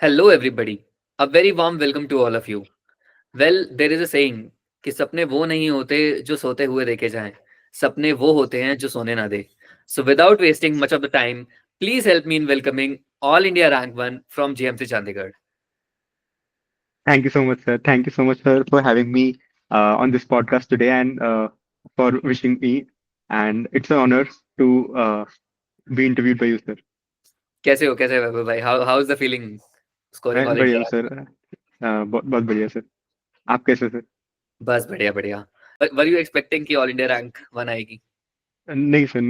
Hello, everybody. A very warm welcome to all of you. Well, there is a saying कि सपने वो नहीं होते जो सोते हुए देखे जाएं, सपने वो होते हैं जो सोने ना दे. So, without wasting much of the time, please help me in welcoming All India Rank 1 from GMC Chandigarh. Thank you so much, sir. Thank you so much, sir, for having me on this podcast today and for wishing me. And it's an honor to be interviewed by you, sir. कैसे हो वैभव भाई? How is the feeling scoring मैं All बढ़िया India हूँ, Rank? Sir. बहुत बढ़िया, sir. आप कैसे, सर? बस बढ़िया बढ़िया. Were you expecting कि All India Rank 1 आएगी? नहीं, sir,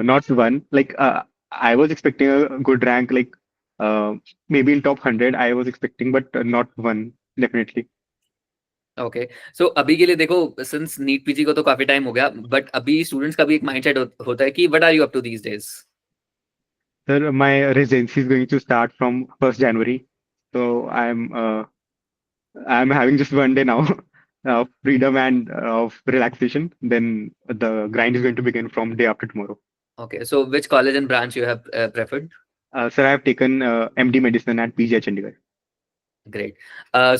not one. Like, I was expecting a good rank, like uh, maybe in top 100, I was expecting, but not one, definitely. Okay. So अभी के लिए देखो, सिंस नीट पीजी को तो काफी टाइम हो गया, बट अभी स्टूडेंट्स का भी एक माइंडसेट होता है कि what are you up to these days? Sir, my residency is going to start from 1st January. So I'm having just one day now of freedom and of relaxation. Then the grind is going to begin from day after tomorrow. Okay, so which college and branch you have preferred? Sir, I have taken MD Medicine at PGI Chandigarh. Great.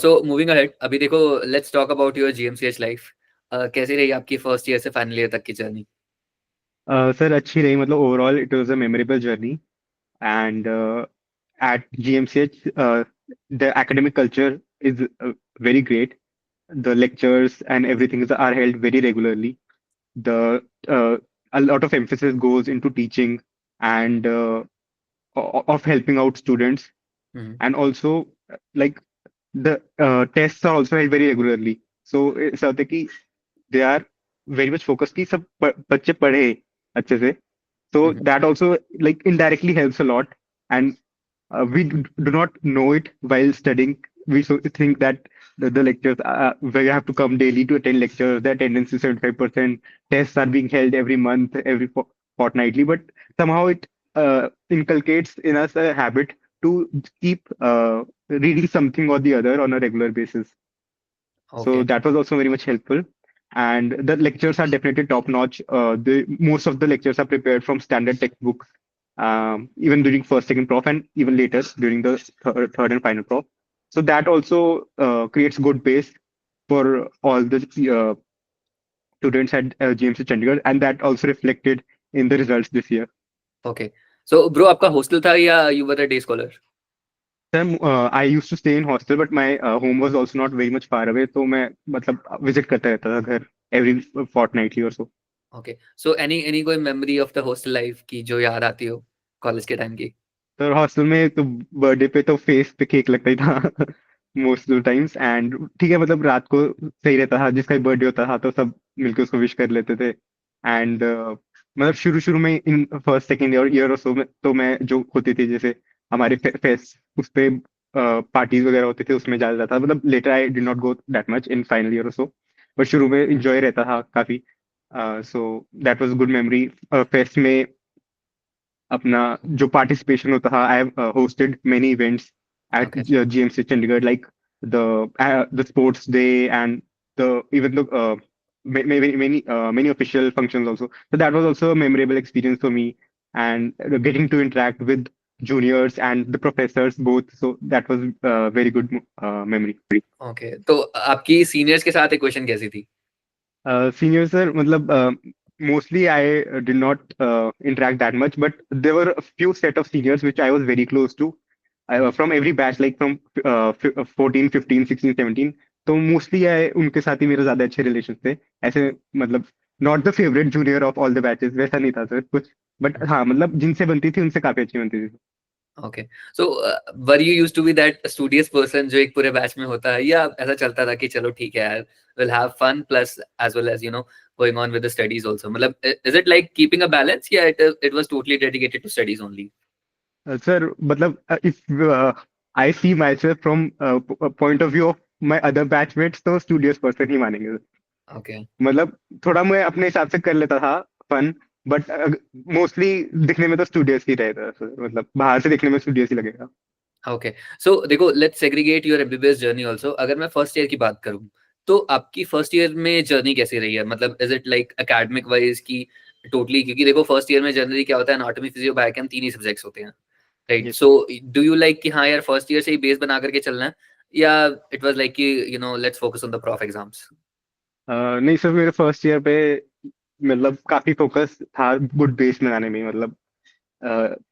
So moving ahead, अभी देखो, let's talk about your GMCH life. कैसी रही आपकी first year से final year तक की journey? Sir, अच्छी रही, मतलब overall it was a memorable journey. And at GMCH, the academic culture is very great. The lectures and everything are held very regularly. The A lot of emphasis goes into teaching and of helping out students, hmm. and also like the tests are also held very regularly. So ऐसा होता है कि they are very much focused कि सब बच्चे पढ़े अच्छे से. So hmm. that also like indirectly helps a lot. And we do not know it while studying. We think that the lectures, where you have to come daily to attend lectures, the attendance is 75%, tests are being held every month, every fortnightly, but somehow it inculcates in us a habit to keep reading something or the other on a regular basis. So Okay. that was also very much helpful. And the lectures are definitely top notch. Most of the lectures are prepared from standard textbooks, even during first, second prof, and even later during the third and final prof. So that also creates good base for all the students at GMC Chandigarh, and that also reflected in the results this year. Okay. So bro, आपका hostel था या you were a day scholar? Then I used to stay in hostel, but my home was also not very much far away. तो मैं मतलब visit करता रहता था घर every fortnightly or so. Okay. So any कोई memory of the hostel life की जो याद आती हो कॉलेज के टाइम की? तो हॉस्टल में तो बर्थडे पे तो फेस पे केक लगता ही था मोस्ट ऑफ टाइम्स। एंड ठीक है, मतलब रात को सही रहता था, जिसका बर्थडे होता था तो सब मिलके उसको विश कर लेते थे। एंड मतलब शुरू शुरू में इन फर्स्ट सेकेंड ईयर और सो में तो मैं जो होती थी, जैसे हमारे फेस्ट उस पे पार्टीज वगैरह होते थे, उसमें ज्यादा था। मतलब later I did not go that much in final year और सो, बट शुरू में इंजॉय रहता था काफी। So that was good memory. Fest में अपना जो पार्टिसिपेशन होता था, I have hosted many events at Okay. GMC Chandigarh, like the sports day and the even the many official functions also. So that was also a memorable experience for me, and getting to interact with juniors and the professors both. So that was a very good memory. Okay. तो आपकी seniors के साथ equation कैसी थी? Senior sir, matlab, mostly I did not interact that much, but there were a few set of seniors which I was very close to hmm. from every batch, like from 14, 15, 16, 17. तो mostly उनके साथ ही मेरे ज्यादा अच्छे relation थे। ऐसे मतलब not the favourite junior of all the batches, वैसा नहीं था सर कुछ। बट हाँ, मतलब जिनसे बनती थी उनसे काफी अच्छी बनती थी। Okay. So were you used to be that studious person जो एक पूरे बैच में होता है, या ऐसा चलता था कि चलो ठीक है यार, will have fun plus as well as going on with the studies also? मतलब is it like keeping a balance, या it was totally dedicated to studies only? Sir मतलब if I see myself from point of view of my other batchmates, तो studious person ही मानेंगे। Okay. मतलब थोड़ा मैं अपने हिसाब से कर लेता था फन, बट मोस्टली दिखने में तो स्टूडियस ही रहता है, मतलब बाहर से दिखने में स्टूडियस ही लगेगा। ओके. सो देखो, let's segregate your MBBS journey also. अगर मैं फर्स्ट ईयर की बात करूं, तो आपकी फर्स्ट ईयर में जर्नी कैसी रही है? मतलब is it like academic wise की टोटली? क्योंकि देखो फर्स्ट ईयर में जनरली क्या होता है, एनाटॉमी फिजियो बायोकेम तीन ही सब्जेक्ट्स होते हैं. Right? Yes. So do you like कि हाँ यार फर्स्ट ईयर से ही बेस बना करके चलना है, या इट वाज लाइक कि you no let's focus on the prof exams? नहीं सर, मेरे फर्स्ट ईयर पे मतलब काफी फोकस था गुड बेस बनाने में, मतलब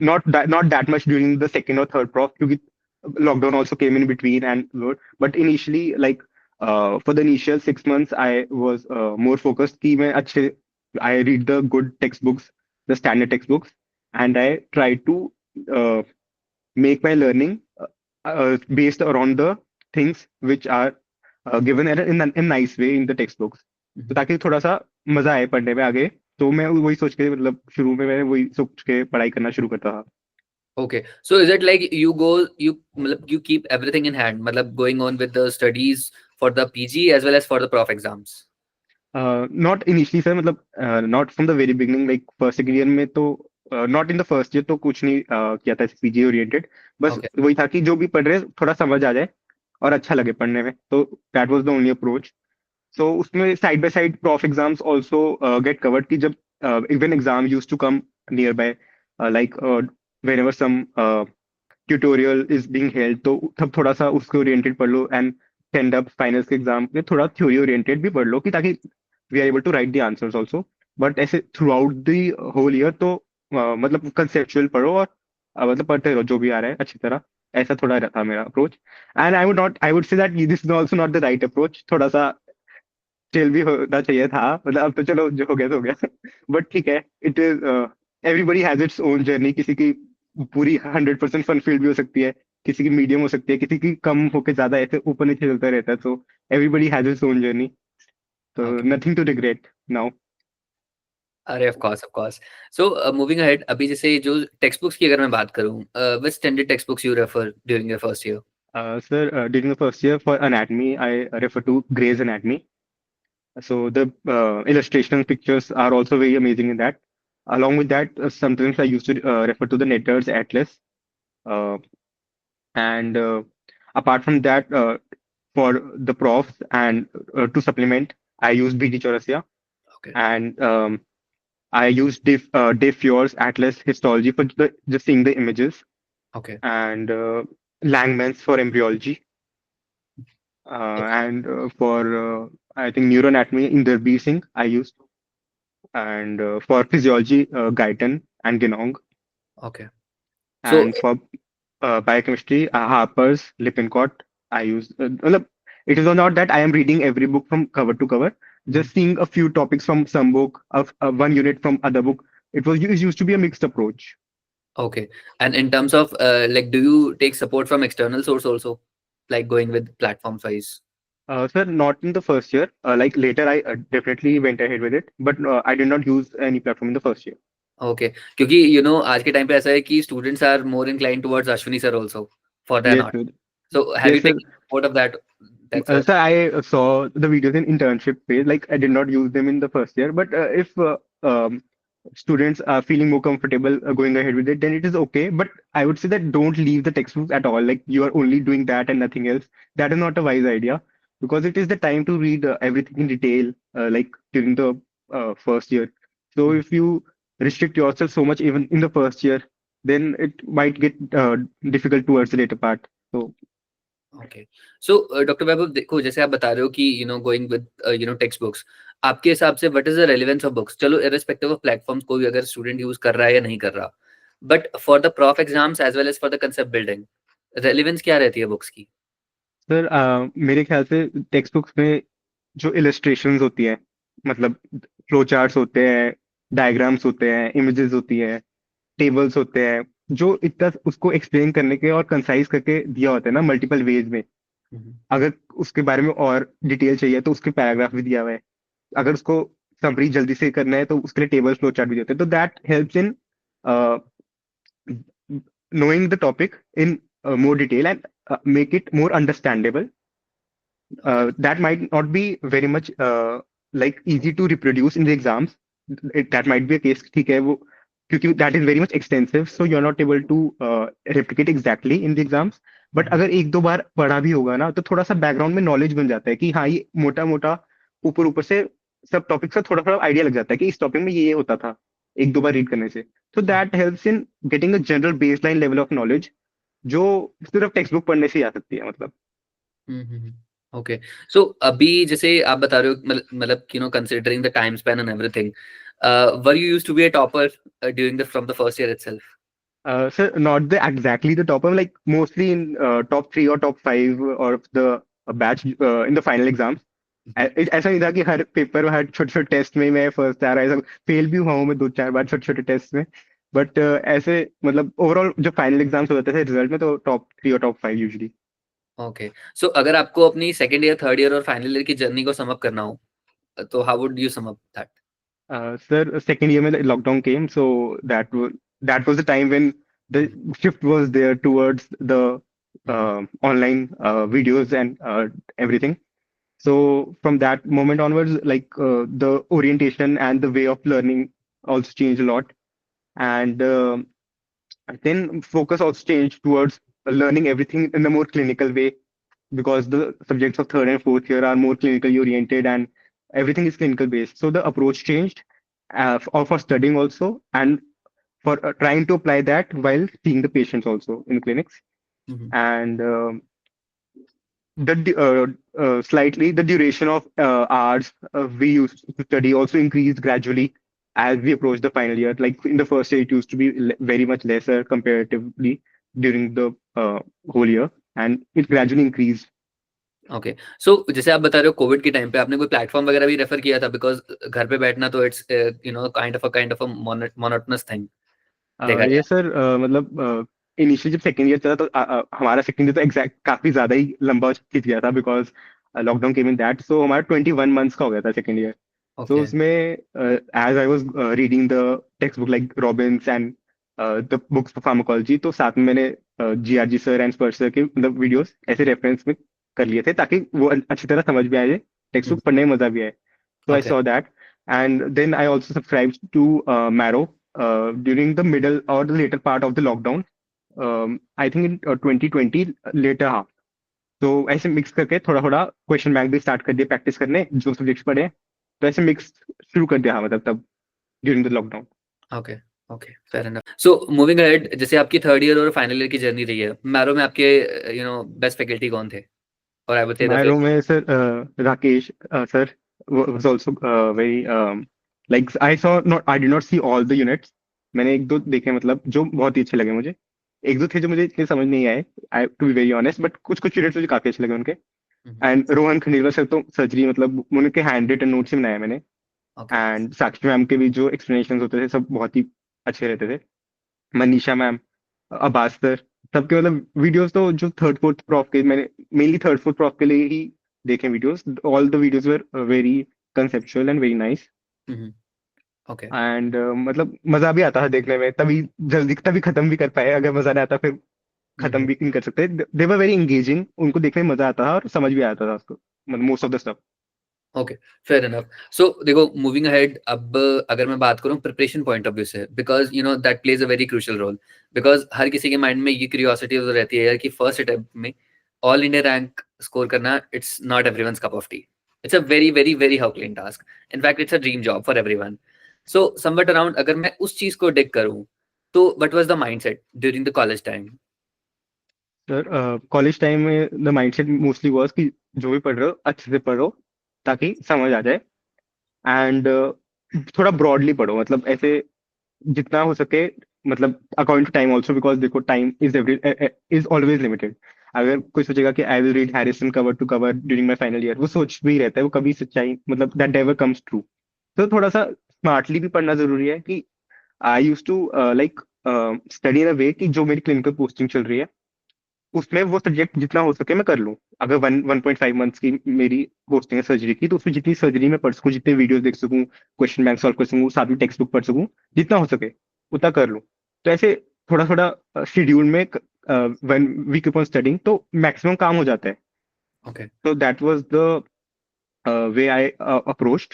not that much during the second or third prof, क्योंकि lockdown also came in between and but initially like for the initial 6 months I was more focused कि मैं अच्छे I read the good textbooks, the standard textbooks, and I try to uh, make my learning based around the things which are given in a nice way in the textbooks, तो ताकि थोड़ा सा मजा आए पढ़ने में आगे। तो मैं वही सोच के मतलब शुरू में मैं वही सोच के पढ़ाई करना शुरू करता था। Okay, so is it like you go, you मतलब you keep everything in hand, मतलब going on with the studies for the PG as well as for the prof exams? Not initially sir, मतलब not from the very beginning, like first second year में तो not in the first year तो कुछ नहीं किया था PG oriented. बस Okay, वही था कि जो भी पढ़ रहे हैं थोड़ा समझ आ जाए और अच्छा लगे पढ़ने में, तो that was the only approach. So उसमें side by side prof exams also get covered कि जब even exam used to come near by, like whenever some tutorial is being held, तो तब थोड़ा सा उसके ओरिएंटेड पढ़ लो, एंड एंड अप फाइनल्स के एग्जाम में थोड़ा थ्योरी ओरिएंटेड भी पढ़ लो कि ताकि we are able to write the answers also. But ऐसे through out the whole year तो मतलब कंसेप्चुअल पढ़ो और मतलब पढ़ते रहो जो भी आ रहा है अच्छी तरह। ऐसा थोड़ा रहता मेरा approach, and I would say that this is also not the right approach. थोड़ा सा चिल भी होना चाहिए था, मतलब अब तो चलो जो हो गया तो हो गया बट ठीक है, it is everybody has its own journey. किसी की पूरी 100% फन फील्ड भी हो सकती है, किसी की मीडियम हो सकती है, किसी की कम होके ज्यादा ऐसे ऊपर नीचे चलता रहता है। तो everybody has its own journey, तो okay. Nothing to regret now. अरे of course, of course. So moving ahead, अभी जैसे जो टेक्स्ट बुक्स की अगर मैं बात करूं, which standard text books you refer during your first year? Sir during the first year for anatomy I refer to Gray's anatomy. So the illustration pictures are also very amazing in that. Along with that, sometimes I used to refer to the Netter's Atlas. Uh, and apart from that, for the profs and to supplement, I use BT Chaurasia, Okay, and I use Dave Fiore's Atlas Histology for just seeing the images, okay, and Langman's for embryology, and for I think neuroanatomy in the B Singh I used, and for physiology, Guyton and Genong, okay. So and for biochemistry, Harper's, Lippincott. I use. Matlab, it is not that I am reading every book from cover to cover. mhm, Just seeing a few topics from some book, of one unit from other book. It used to be a mixed approach. okay. And in terms of like, do you take support from external source also, like going with platforms wise? Sir, not in the first year. Like later, I definitely went ahead with it, but I did not use any platform in the first year. Okay, क्योंकि you know आज के time पे ऐसा है कि students are more inclined towards Ashwini sir also for their Yes, not. sir. So have you Yes, sir. Taken support of that, that sir? Sir, I saw the videos in internship phase. Like I did not use them in the first year, but if students are feeling more comfortable going ahead with it, then it is okay. But I would say that don't leave the textbooks at all. Like you are only doing that and nothing else. That is not a wise idea, because it is the time to read everything in detail, like during the first year. So if you restrict yourself so much even in the first year, then it might get difficult towards the later part. So okay. So doctor Vaibhav, देखो जैसे आप बता रहे हो कि you know going with you know textbooks, आपके हिसाब से what is the relevance of books? चलो इररिस्पेक्टिव ऑफ प्लेटफॉर्म्स, कोई अगर स्टूडेंट यूज कर रहा है या नहीं कर रहा, but for the prof exams as well as for the concept building, relevance क्या रहती है बुक्स की? सर मेरे ख्याल से टेक्स्ट बुक्स में जो इलस्ट्रेशंस होती है, मतलब फ्लो चार्ट्स होते हैं, डायग्राम्स होते हैं, इमेजेस होती है, टेबल्स होते हैं, जो इतना उसको एक्सप्लेन करने के और कंसाइज करके दिया होता है ना मल्टीपल वेज में। अगर उसके बारे में और डिटेल चाहिए तो उसके पैराग्राफ भी दिया हुआ है। अगर उसको समरी जल्दी से करना है तो उसके लिए टेबल फ्लो चार्ट भी देते हैं। तो that helps in knowing the topic in more detail and make it more understandable. Okay, That might not be very much like easy to reproduce in the exams. That might be a case, ठीक है वो, क्योंकि that is very much extensive, so you're not able to replicate exactly in the exams. But अगर एक दो बार पढ़ा भी होगा ना, तो थोड़ा सा बैकग्राउंड में नॉलेज बन जाता है कि हाँ ये मोटा मोटा ऊपर ऊपर से सब टॉपिक का थोड़ा थोड़ा आइडिया लग जाता है कि इस टॉपिक में ये होता था। एक दो बार रीड करने से। तो that helps in getting a general baseline level of knowledge, जो सिर्फ टेक्स्ट बुक पढ़ने से ही आ सकती है मतलब। ओके। सो अभी जैसे आप बता रहे हो मतलब considering the time span and everything, were you used to be a topper during the from the first year itself? Sir, not the exactly the top. I'm like mostly in top three or top five of the batch in the final exams. ऐसा नहीं था कि हर paper हर छोटे छोटे test में मैं first आ रहा है, ऐसा फेल भी हुआ हूँ मैं दो चार बार छोटे छोटे टेस्ट में। बट ऐसे मतलब ओवरऑल जो फाइनल एग्जाम्स होते थे रिजल्ट में, तो टॉप थ्री और टॉप फाइव यूजली। ओके। सो अगर आपको अपनी सेकंड ईयर, थर्ड ईयर और फाइनल ईयर की जर्नी को सम अप करना हो, तो how would you sum up that? Sir, second year में lockdown came, so that was the time when the shift was there towards the online videos and everything. So from that moment onwards, like the orientation and the way of learning also changed a lot, and then focus also changed towards learning everything in a more clinical way, because the subjects of third and fourth year are more clinically oriented and everything is clinical based. So the approach changed for studying also, and for trying to apply that while seeing the patients also in clinics. And slightly the duration of hours we used to study also increased gradually as we approached the final year. Like in the first year, it used to be very much lesser comparatively during the whole year, and it gradually increased. Okay. So जैसे आप बता रहे हो Covid के time पे आपने कोई platform वगैरह भी रेफर किया था, बिकॉज घर पे बैठना तो it's kind of a monotonous thing देखा ये जाए। सर मतलब इनिशियली जब सेकेंड ईयर चला तो हमारा सेकेंड ईयर तो एग्जैक्ट काफी ज्यादा ही लंबा खिंच गया था, because lockdown came in that. So हमारा 21 मंथ्स का हो गया था सेकेंड ईयर। तो ओके। उसमें as I was reading the textbook like Robbins and the books for pharmacology, तो साथ में मैंने GRG sir and Sparsh sir के मतलब वीडियोस ऐसे रेफरेंस में कर लिए थे, ताकि वो अच्छी तरह समझ भी आ जाए, टेक्स्ट बुक पढ़ने में मजा भी आए। So I okay. saw that, and then I also subscribed to Marrow during the middle or the later part of the lockdown. I think in 2020 later half. तो ऐसे मिक्स करके थोड़ा थोड़ा क्वेश्चन बैंक भी स्टार्ट कर दिया practice करने, जो सब्जेक्ट्स पढ़े हैं। तो ऐसे मिक्स शुरू कर दिया, हाँ, मतलब तब during the lockdown. Okay. Okay, fair enough. So moving ahead, जैसे आपकी थर्ड ईयर और फाइनल ईयर की जर्नी रही है, मैरो में आपके बेस्ट फैकल्टी कौन थे? और I would say the micro में sir Rakesh sir was also very like I did not see all the units. मैंने एक दो देखे मतलब जो बहुत ही अच्छे लगे मुझे। एक दो थे जो मुझे इतने समझ नहीं आए, I to be very honest, but कुछ कुछ यूनिट्स मुझे काफी अच्छे लगे उनके। एंड रोहन खंडेलवाल सर तो सर्जरी मतलब उनके हैंड रिटन नोट्स ही बनाए मैंने। ओके। एंड साक्षी मैम के भी जो एक्सप्लेनेशन होते थे सब बहुत ही अच्छे रहते थे। मनीषा मैम, अब्बास सर, सबके मतलब वीडियोस तो जो थर्ड फोर्थ प्रॉफ के मैंने मेनली थर्ड फोर्थ प्रॉफ के लिए ही देखे videos. All the videos were very conceptual and very nice. Okay. And मतलब मजा भी आता था देखने में, तभी जल्दी तभी खत्म भी कर पाए। अगर मजा नहीं आता फिर खत्म भी नहीं कर सकते। दे वर वेरी एंगेजिंग, उनको देखने में मजा आता था और समझ भी आता था उसको, मतलब most of the stuff. Okay, fair enough. So देखो, मूविंग अहेड, अब अगर मैं बात करूं प्रिपरेशन पॉइंट ऑफ व्यू से, because that plays a very crucial role. Because हर किसी के माइंड में ये क्यूरियोसिटी रहती है यार कि फर्स्ट अटेम्प्ट में ऑल इंडिया रैंक स्कोर करना, it's not everyone's cup of tea. It's a very very very herculean task. In fact it's a dream job for everyone. So somewhat around, अगर मैं उस चीज को डिग करूं, तो what was the mindset during the college time? Sir college time में the mindset mostly was कि जो भी पढ़ रहे हो अच्छे से पढ़ो, ताकि समझ आ जाए। एंड थोड़ा ब्रॉडली पढ़ो, मतलब ऐसे जितना हो सके, मतलब according to time also, because देखो टाइम इज ऑलवेज लिमिटेड। अगर कोई सोचेगा कि I will read Harrison cover to cover during my final year, वो सोच भी रहता है, वो कभी सच्चाई मतलब दैट नेवर कम्स ट्रू। तो थोड़ा सा स्मार्टली भी पढ़ना जरूरी है कि I use to like study in a way कि जो मेरी क्लिनिकल पोस्टिंग चल रही है उसमें वो सब्जेक्ट जितना हो सके मैं कर लूँ। अगर 1.5 मंथ्स की मेरी पोस्टिंग है सर्जरी की, तो उसमें जितनी सर्जरी में पढ़ सकूँ, जितने वीडियोस देख सकूँ, क्वेश्चन बैंक सॉल्व कर सकूँ, साथ में टेक्स्ट बुक पढ़ सकूँ, जितना हो सके उतना कर लूँ। तो ऐसे थोड़ा थोड़ा शेड्यूल में वन वीक अपॉन स्टडिंग तो मैक्सिमम काम हो जाता है। ओके। तो that was the way I approached.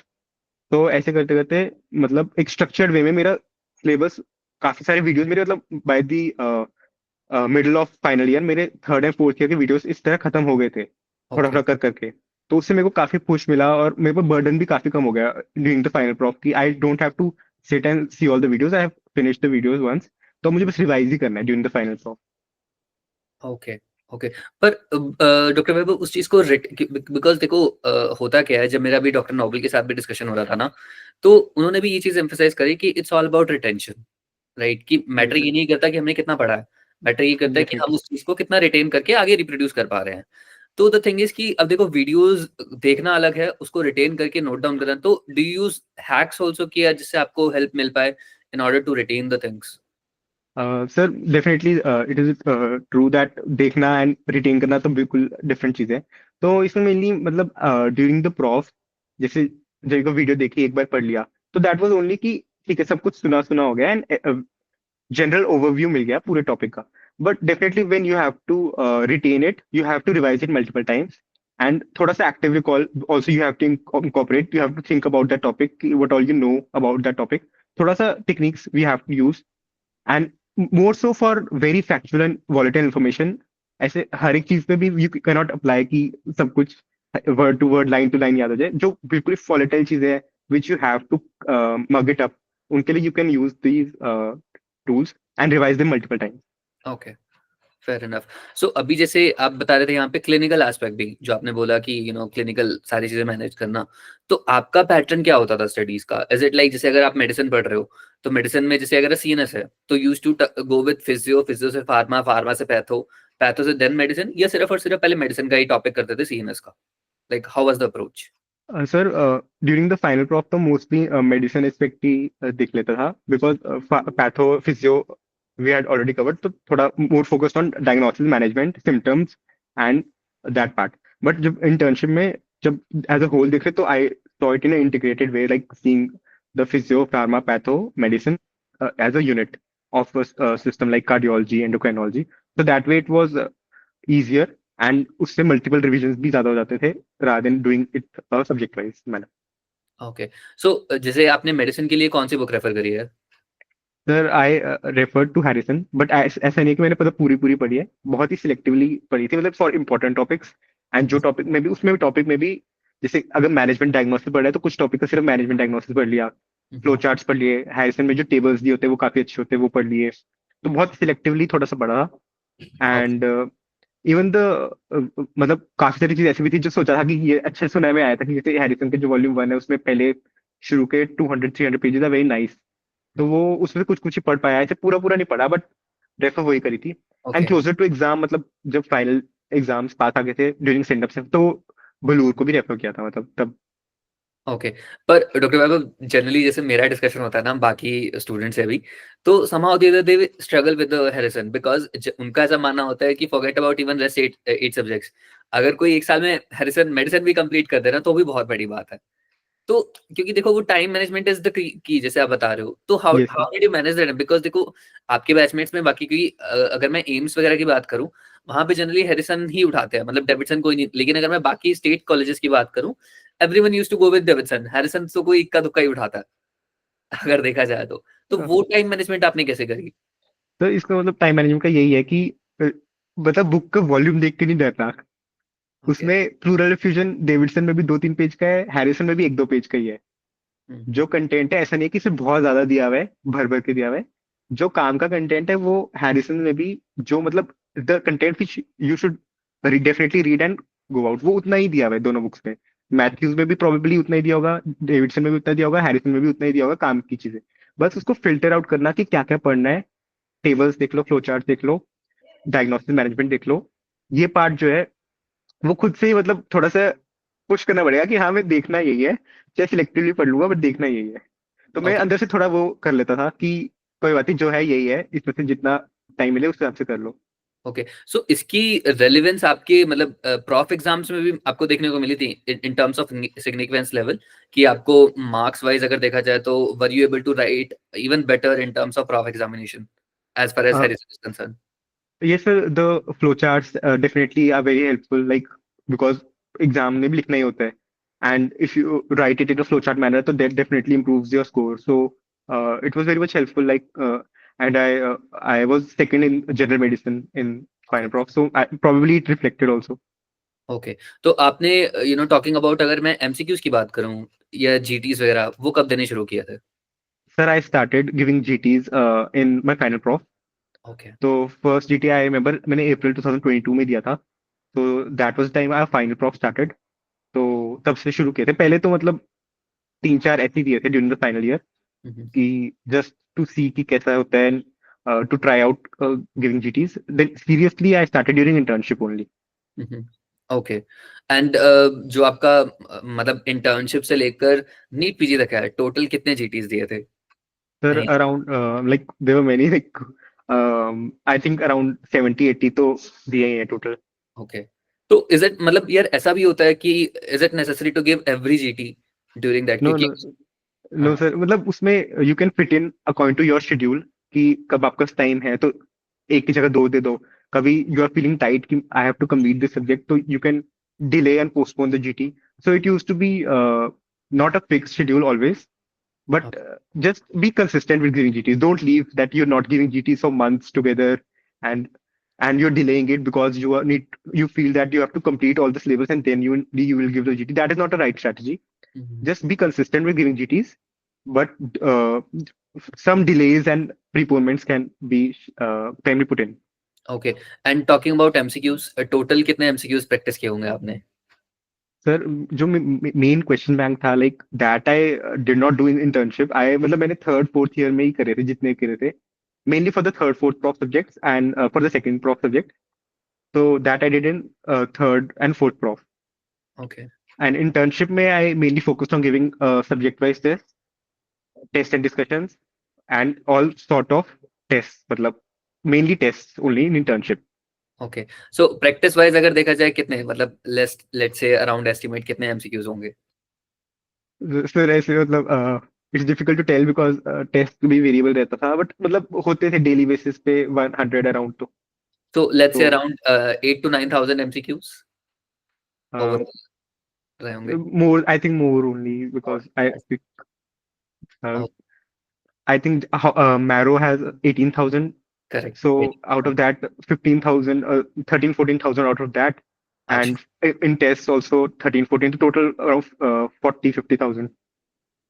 तो ऐसे करते करते मतलब एक स्ट्रक्चर्ड वे में मेरा सिलेबस, काफी सारे वीडियोस मेरे मतलब by the middle of final year मेरे थर्ड एंड फोर्थ ईयर के वीडियोस इस तरह खत्म हो गए थे, थोड़ा ओके। थोड़ा कर करके। तो उससे मेरे को काफी पुश मिला और मेरे को बर्डन भी काफी कम हो गया ड्यूरिंग द फाइनल प्रॉफ, कि I don't have to sit and see all the videos. I have finished the videos once. तो मुझे बस रिवाइज ही करना है during the final prof. Okay, okay. पर डॉक्टर वैभव उस चीज़ को बिकॉज़ देखो होता क्या है, जब मेरा भी डॉक्टर नोबल के साथ भी डिस्कशन हो रहा था ना, तो उन्होंने भी ये चीज़ एम्फसाइज़ करी कि it's all about retention, right? कि Yes, मैटर sir. ये नहीं करता कि हमने कितना पढ़ा है, मैटर ये करता है कि हम Definitely. उस चीज़ को कितना रिटेन करके आगे रिप्रोड्यूस कर पा रहे हैं। तो द थिंग इज़ कि अब देखो वीडियोज़ देखना अलग है, उसको रिटेन करके नोट डाउन करना, तो do you use hacks also किया जिससे आपको हेल्प मिल पाए in order to retain the things? Sir definitely it is true that देखना एंड रिटेन करना तो बिल्कुल डिफरेंट चीज़ है। तो इसमें मेनली मतलब ड्यूरिंग द प्रॉफ, जैसे जब को वीडियो देखी एक बार पढ़ लिया, तो दैट वाज ओनली कि ठीक है सब कुछ सुना सुना हो गया एंड जनरल ओवरव्यू मिल गया पूरे टॉपिक का। But definitely when you have to retain it, you have to revise it multiple times and थोड़ा सा active recall also you have to incorporate, you have to think about that topic, what all you know about that topic. थोड़ा सा techniques we have to use and more so for very factual and volatile information. ऐसे हर एक चीज पे भी you can not apply कि सब कुछ word to word line to line याद हो जाए। जो बिल्कुल वॉलेटाइल चीजें हैं which you have to mug it up, उनके लिए you can use these tools and revise them multiple times. Okay. Fair enough. So अभी जैसे आप बता रहे थे यहाँ पे क्लिनिकल एस्पेक्ट भी, जो आपने बोला कि क्लिनिकल सारी चीजें मैनेज करना, तो आपका पैटर्न क्या होता था स्टडीज का? इज इट लाइक जैसे अगर आप मेडिसिन पढ़ रहे हो, तो मेडिसिन में जैसे अगर सीएनएस है तो use to go with physio, physio से फार्मा, फार्मा से पैथो, पैथो से देन मेडिसिन, या सिर्फ और सिर्फ पहले मेडिसिन का ही टॉपिक करते थे सीएनएस का? Like how was the approach? Sir during the final prof तो मोस्टली मेडिसिन एस्पेक्ट ही देख लेता था, because patho physio we had already covered, तो थोड़ा more focused on diagnosis management symptoms and that part. But जब internship में जब एज अ होल देखे तो I saw it in integrated way, like seeing the physio pharma patho medicine as a unit of system like cardiology endocrinology. So that way it was easier and उससे multiple revisions भी ज्यादा हो जाते थे rather than doing it subject wise manner. Okay. So जैसे आपने medicine के लिए कौन सी बुक रेफर करी है? Sir I refer to Harrison, but ऐसा नहीं है कि मैंने पता पूरी पूरी पढ़ी है, बहुत ही सिलेक्टिवली पढ़ी थी, मतलब फॉर इंपॉर्टेंट टॉपिक्स। एंड जो टॉपिक में भी उसमें भी टॉपिक में भी जैसे अगर मैनेजमेंट डायग्नोसिस पढ़ रहा है तो कुछ टॉपिक का सिर्फ मैनेजमेंट डायग्नोसिस पढ़ लिया, फ्लो चार्ट्स पढ़ लिए, हैरिसन में जो टेबल्स दिए होते हैं वो काफी अच्छे होते हैं वो पढ़ लिए। तो बहुत सिलेक्टिवली थोड़ा सा पढ़ा। ओके। एंड इवन द मतलब काफी सारी चीज ऐसी भी थी जो सोचा था कि ये अच्छे सुनाए में आया था कि जैसे हैरिसन के जो वॉल्यूम वन है उसमें पहले शुरू के 200-300 पेजेस है, वेरी नाइस। तो वो उसमें कुछ कुछ ही पढ़ पाया, ऐसे पूरा पूरा नहीं पढ़ा, बट रेफर वही करी थी। And okay. Closer to exam, मतलब जब फाइनल एग्जाम्स पास आ गए थे ड्यूरिंग सेंड अप से, तो बलूर को भी रेफर किया था मतलब तब। ओके। पर डॉक्टर वैभव, जनरली जैसे मेरा डिस्कशन होता है ना बाकी स्टूडेंट से भी, तो somehow they struggle with the Harrison, because उनका ऐसा मानना होता है कि forget about even rest at subjects, अगर कोई एक साल में हैरिसन मेडिसिन भी कंप्लीट कर दे ना तो भी बहुत बड़ी बात है। तो क्योंकि देखो वो time management is the key, जैसे आप बता रहे हो, तो how yes how did you manage that? Because देखो आपके बैचमेट्स में बाकी, क्योंकि अगर मैं एम्स वगैरह की बात करूं, वहां पे जनरली हैरिसन ही उठाते हैं, मतलब डेविडसन कोई नहीं। लेकिन अगर मैं बाकी स्टेट कॉलेजेस की बात करूं, everyone used to go with Davidson, Harrison तो कोई इक्का दुक्का ही उठाता है अगर देखा जाए तो सर। वो टाइम मैनेजमेंट आपने कैसे करी? तो इसका मतलब टाइम मैनेजमेंट का यही है कि मतलब बुक का वॉल्यूम देख के नहीं डरना। ओके। उसमें प्लूरल फ्यूजन डेविडसन में भी 2-3 पेज का है, हैरिसन में भी 1-2 पेज का ही है। जो कंटेंट है ऐसा नहीं है कि सिर्फ बहुत ज्यादा दिया हुआ है, भर भर के दिया हुआ है। जो काम का कंटेंट है वो हैरिसन में भी, जो मतलब the content which you should definitely read and go out, वो उतना ही दिया हुआ है दोनों बुक्स में। मैथ्यूज में भी प्रोबेबली उतना ही दिया होगा, डेविडसन में भी उतना दिया होगा, हैरिसन में भी उतना ही दिया होगा काम की चीजें। बस उसको फिल्टर आउट करना कि क्या क्या पढ़ना है। टेबल्स देख लो, फ्लो चार्ट देख लो, डायग्नोस्टिक मैनेजमेंट देख लो। ये पार्ट जो है वो खुद से ही मतलब थोड़ा सा पुश करना पड़ेगा कि हाँ मैं देखना यही है, चाहे सिलेक्टिवली पढ़ लूंगा बट देखना यही है। तो मैं ओके। अंदर से थोड़ा वो कर लेता था कि कोई बात नहीं, जो है यही है, इसमें से जितना टाइम मिले उस हिसाब से कर लो। ओके। सो इसकी रेलेवेंस आपके मतलब प्रॉफ एग्जाम्स में भी आपको देखने को मिली थी in terms of significance level, कि आपको मार्क्स वाइज अगर देखा जाए तो were you able to write even better in terms of prof examination as far as Harris is concern? Yes, sir. The flowcharts definitely are very helpful, like because exam में भी लिखना ही होता है, and if you write it in a flowchart manner, so that definitely improves your score. So it was very much helpful. Like, and I was second in general medicine in final okay. prof, so probably it reflected also. Okay. तो आपने talking about, अगर मैं MCQs की बात करूं या जीटीज वगैरह, वो कब देने शुरू किया थे? Sir, I started giving GTs in my final prof. Okay. तो फर्स्ट जीटी आई रिमेम्बर मैंने अप्रैल 2022 में दिया था. तो that was time our final prof started. तो तब से शुरू किए थे. पहले तो मतलब 3-4 ऐसे ही दिए थे during the final year hmm. कि जस्ट टू सी कि कैसा होता है, to try out giving GTs. Then seriously I started during internship only. Okay. And जो आपका मतलब इंटर्नशिप से लेकर नीट पीजी तक है, टोटल कितने जीटीज दिए थे? सर नहीं। Around like there were many like I think around 70-80 तो दिए ही हैं टोटल. ओके। तो इज इट मतलब यार ऐसा भी होता है कि is it necessary to give every GT during that? No क्योंकि नो नो हाँ। सर, मतलब उसमें you can fit in according to your schedule कि कब आपका टाइम है तो एक की जगह दो दे दो. कभी यू आर फीलिंग टाइट कि I have to complete this subject, तो you can delay and postpone the GT. So it use to be not a fixed schedule always, but just be consistent with giving GTs. Don't leave that you're not giving GTs for months together, and you're delaying it because you feel that you have to complete all the syllabus and then you will give the GT. That is not a right strategy. Just be consistent with giving GTs, but uh, some delays and preponements can be timely put in. Okay. And talking about MCQs, total कितने MCQs practice किए होंगे आपने? Sir जो main question bank था like that I did not do in internship. I मतलब मैंने third fourth year में ही करे थे जितने करे थे, mainly for the third, fourth prof subjects and for the second prof subject. So that I did in third and fourth prof. Okay. And internship में I mainly focused on giving subject-wise tests and discussions, and all sort of tests. मतलब mainly tests only in internship. Okay. So practice wise अगर देखा जाए कितने मतलब let's say around estimate कितने MCQs होंगे? Sir ऐसे मतलब it's difficult to tell because test भी वेरिएबल रहता था, बट मतलब होते थे डेली बेसिस पे 100 अराउंड. तो लेट्स तो से अराउंड 8 to 9,000 एमसीक्यूज ओवरऑल रहे होंगे। more, I think more only because uh, I think Marrow has 18,000. Correct. So out of that, 15,000, 13, 14,000 out of that. अच्छा। And in tests also 13, 14, to total around 40, 50,000.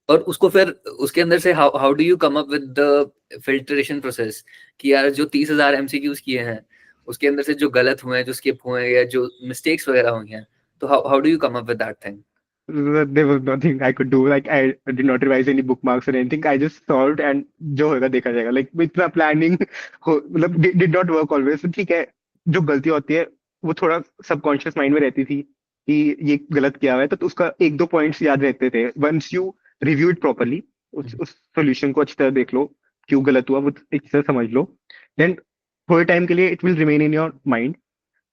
और उसको फिर उसके अंदर से how how do you come up with the filtration process कि यार जो 30,000 एमसीक्यूज किए हैं उसके अंदर से जो गलत हुए हैं, जो स्किप हुए हैं या जो मिस्टेक्स वगैरह हुई हैं, तो how how do you come up with that thing? There was nothing I could do. Like I did not revise any bookmarks or anything. I just solved and जो होगा देखा जाएगा. Like इतना planning मतलब did not work always. तो ठीक है, जो गलती होती है वो थोड़ा सबकॉन्शियस माइंड में रहती थी कि ये गलत किया हुआ है, तो उसका एक दो पॉइंट्स याद रहते थे. Once you review it properly, उस सॉल्यूशन को अच्छी तरह देख लो, क्यों गलत हुआ वो अच्छी तरह समझ लो, देन थोड़े टाइम के लिए it will remain in your mind.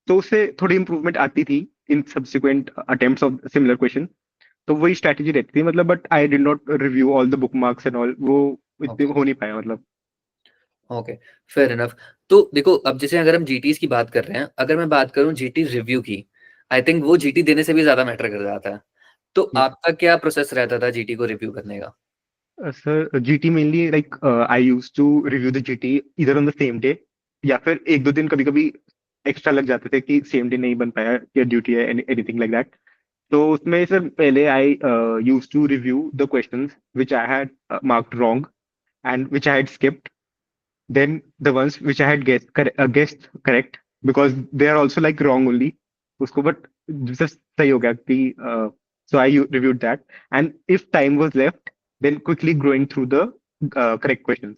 तो उससे थोड़ी इंप्रूवमेंट आती थी in subsequent attempts of similar question. तो वही स्ट्रैटेजी रहती थी मतलब. But I did not review all the book marks and all, वो इतने हो नहीं पाया मतलब. Okay, fair enough. तो देखो अब जैसे अगर हम जीटीज की बात कर रहे हैं, अगर मैं बात करूं जीटी रिव्यू की, आई थिंक वो जीटी देने से भी ज्यादा मैटर कर जाता है। तो आपका क्या प्रोसेस रहता था जीटी को रिव्यू करने का? Sir GT mainly like I use to review the GT इधर ऑन द सेम डे, या फिर एक दो दिन कभी कभी एक्स्ट्रा लग जाते थे कि सेम डे नहीं बन पाया या ड्यूटी है एनीथिंग लाइक दैट. तो उसमें सर पहले I use to review the questions which I had marked wrong and which I had skipped. Then the ones which I had guessed correct, because they are also like wrong only. उसको but just सही हो गया कि so I reviewed that, and if time was left, then quickly going through the correct questions.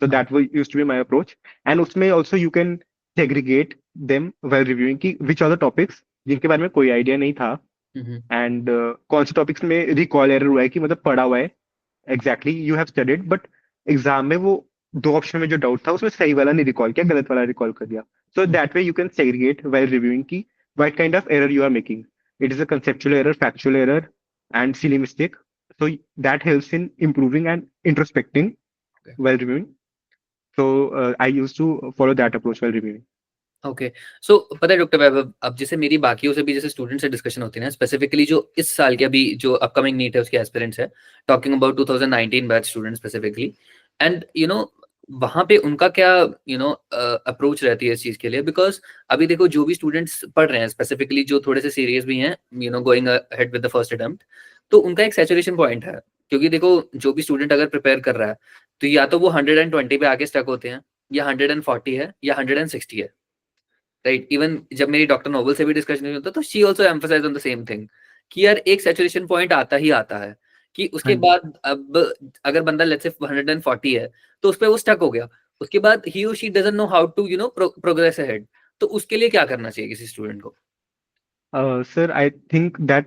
So हाँ। that was used to be my approach. And उसमें also you can segregate them while reviewing कि which are the topics जिनके बारे में कोई idea नहीं था, हम्म। And कौन से टॉपिक्स में रिकॉल एरर हुआ है कि मतलब पढ़ा हुआ है exactly you have studied, but exam में वो दो ऑप्शन में जो डाउट था उसमें सही वाला नहीं रिकॉल किया, गलत वाला रिकॉल कर दिया. So that way you can segregate while reviewing की what kind of error you are making. It is a conceptual error, factual error, and silly mistake. So that helps in improving and introspecting Okay. while reviewing. So I used to follow that approach while reviewing. Okay. So पता है doctor वैभव, अब जैसे मेरी बाकियों से भी जैसे student से डिस्कशन होती है ना, स्पेसिफिकली जो इस साल के अभी जो अपकमिंग नीट है उसके एस्पिरेंट्स है, talking about 2019 batch student specifically, and वहां पे उनका क्या अप्रोच रहती है इस चीज के लिए? बिकॉज अभी देखो जो भी स्टूडेंट्स पढ़ रहे हैं स्पेसिफिकली जो थोड़े से सीरियस भी हैं going ahead with the first attempt, तो उनका एक सैचुरेशन पॉइंट है क्योंकि देखो जो भी स्टूडेंट अगर प्रिपेयर कर रहा है तो या तो वो 120 पे आके स्टक होते हैं, या 140 है, या 160 है, राइट। इवन जब मेरी डॉक्टर नोबल से भी डिस्कशन होता तो she also emphasise on the same thing कि यार एक सैचुरेशन पॉइंट आता ही आता है कि हाँ उसके जी। बाद अब अगर बंदा लेट्स से 140 है तो उस पर वो स्टक हो गया, उसके बाद ही और she doesn't know how to progress ahead. तो उसके लिए क्या करना चाहिए किसी स्टूडेंट को? सर आई थिंक दैट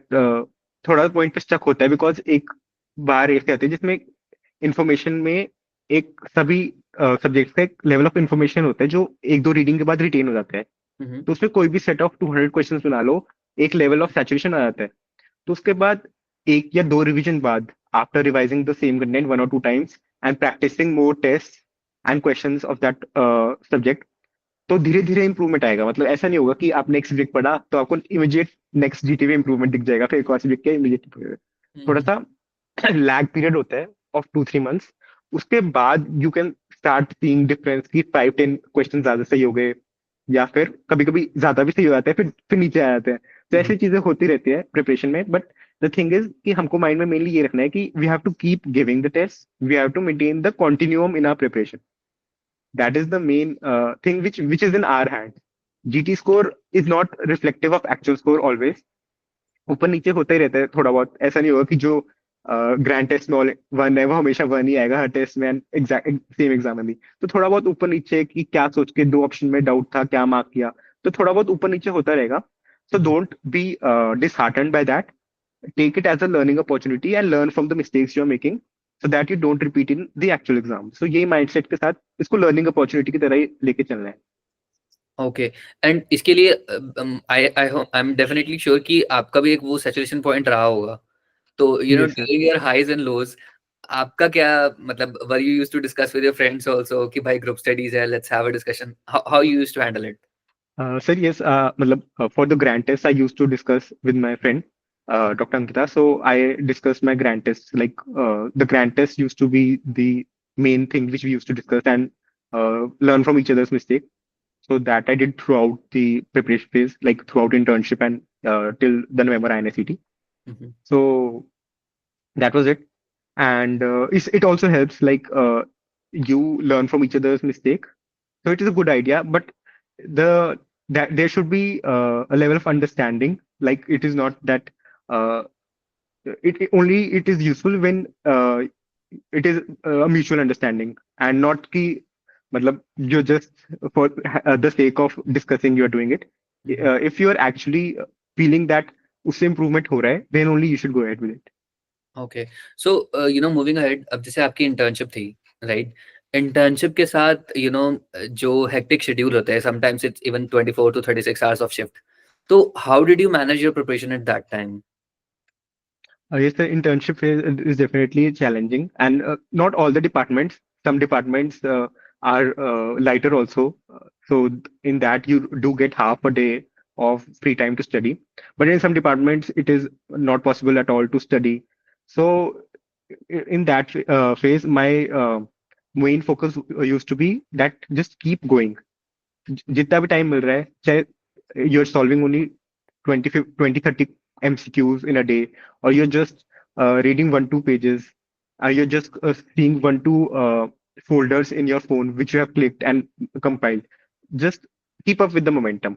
थोड़ा पॉइंट पे स्टक होता है, बिकॉज एक बार ऐसे आती है जिसमें इंफॉर्मेशन में एक सभी सब्जेक्ट्स का एक लेवल ऑफ इंफॉर्मेशन होता है जो एक दो रीडिंग के बाद रिटेन हो जाता है। हम्म। तो उसमें कोई भी सेट ऑफ 200 क्वेश्चंस बना लो, एक लेवल ऑफ सैचुरेशन आ जाता है। तो उसके बाद एक या दो रिवीजन बाद, after revising the same content 1 or 2 times and practicing more test and questions of that subject, तो धीरे धीरे इंप्रूवमेंट आएगा। मतलब ऐसा नहीं होगा कि आपने एक सब्जेक्ट पढ़ा तो आपको इमीडिएट नेक्स्ट जीटी में इंप्रूवमेंट दिख जाएगा, फिर एक और सब्जेक्ट के इमीडिएट थोड़ा हम्म। सा लैग पीरियड होता है ऑफ 2-3 months। उसके बाद you can start seeing difference कि 5-10 क्वेश्चन ज्यादा सही हो गए, या फिर कभी कभी ज्यादा भी सही हो जाते हैं, फिर नीचे आ जाते हैं। तो हम्म। ऐसी चीजें होती रहती है प्रिपरेशन में। बट द थिंग इज कि हमको माइंड में मेनली ये रखना है कि we have to keep giving the test, we have to maintain the continuum in our preparation. That is the main thing which is in our hands. GT score is not reflective of actual score always. ऊपर नीचे होता ही रहता है थोड़ा बहुत। ऐसा नहीं होगा कि जो ग्रैंड टेस्ट में 1 है वो हमेशा 1 ही आएगा हर टेस्ट में, एग्जैक्ट सेम एग्जाम में भी। तो थोड़ा बहुत ऊपर नीचे कि क्या सोच के 2 ऑप्शन में डाउट था, क्या मार्क किया, तो थोड़ा बहुत ऊपर नीचे होता रहेगा। So hmm. Don't be disheartened by that. Take it as a learning opportunity and learn from the mistakes you're making so that you don't repeat in the actual exam. So यही mindset के साथ इसको learning opportunity की तरह ही लेके चलना है। Okay. And इसके लिए आई आई आई एम डेफिनेटली श्योर कि आपका भी एक वो सैचुरेशन पॉइंट रहा होगा। तो Yes, sir. During your highs and lows आपका क्या, मतलब were you used to discuss with your friends also कि भाई ग्रुप स्टडीज है, let's have a discussion, how you used to handle it? Sir, yes, मतलब for the grand test, I used to discuss with my friend, Dr. Ankita. So I discussed my grand tests. Like the grand test used to be the main thing which we used to discuss and learn from each other's mistake. So that I did throughout the preparation phase, like throughout internship and till the November INICT. So that was it. And it also helps, like you learn from each other's mistake. So it is a good idea, but the that there should be a level of understanding. Like it is not that uh, only it is useful when it is a mutual understanding and not कि मतलब you're just for the sake of discussing you're doing it. If you're actually feeling that उससे improvement हो रहा है, then only you should go ahead with it. Okay. So moving ahead, अब जैसे आपकी internship थी, राइट? इंटर्नशिप के साथ जो हेक्टिक शेड्यूल होते हैं, sometimes it's even 24 to 36 hours of shift. तो how did you manage your preparation at that time? Yes, the internship phase is definitely challenging, and not all the departments. Some departments are lighter also. So in that you do get half a day of free time to study. But in some departments, it is not possible at all to study. So in that phase, my main focus used to be that just keep going. जितना भी time मिल रहा है, चाहे you're solving only 20-30 MCQs in a day, or you're just reading 1-2 pages, you're just seeing 1-2 folders in your phone which you have clicked and compiled. Just keep up with the momentum.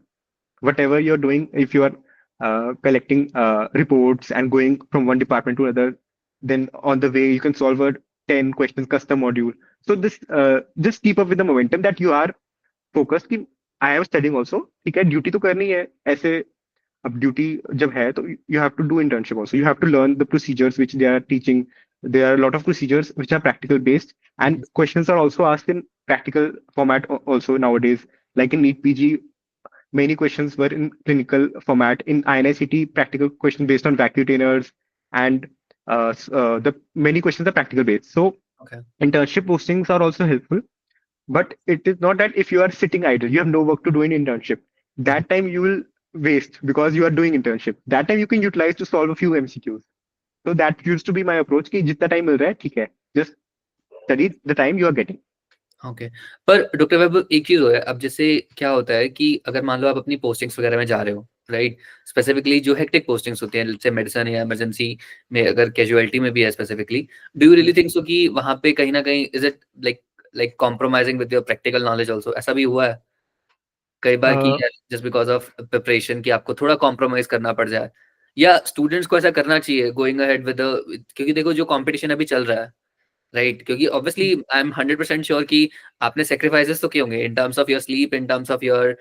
Whatever you're doing, if you are collecting reports and going from one department to another, then on the way you can solve a 10 questions custom module. So this just keep up with the momentum that you are focused कि I am studying also. ठीक है, duty तो करनी है ऐसे। अब duty जब है तो you have to do internship also, you have to learn the procedures which they are teaching. There are lot of procedures which are practical based and questions are also asked in practical format also nowadays. Like in NEET PG, many questions were in clinical format. In INICT, practical question based on vacuum retainers, and the many questions are practical based. So okay. internship postings are also helpful. But it is not that if you are sitting idle, you have no work to do in internship. That time you will waste because you are doing internship. That time you can utilize to solve a few MCQs. So that used to be my approach कि जितना time मिल रहा है ठीक है, just study the time you are getting. Okay. पर doctor वैभव, एक चीज हो है, अब जैसे क्या होता है कि अगर मान लो आप अपनी पोस्टिंग्स वगैरह में जा रहे हो, राइट? स्पेसिफिकली जो हेक्टिक पोस्टिंग्स होती हैं, जैसे मेडिसिन या इमरजेंसी में, अगर कैजुअलिटी में भी है specifically, do you really think so कि वहां पे कहीं ना कहीं is it like like compromising with your practical knowledge also? ऐसा भी हुआ है कई बार कि जस्ट बिकॉज ऑफ प्रिपरेशन कि आपको थोड़ा कॉम्प्रोमाइज करना पड़ जाए, या स्टूडेंट्स को ऐसा करना चाहिए गोइंग अहेड विद, क्योंकि देखो जो कंपटीशन अभी चल रहा है, राइट? क्योंकि ऑब्वियसली आई एम 100% श्योर कि आपने सेक्रीफाइसेस तो किए होंगे in terms of your sleep, in terms of your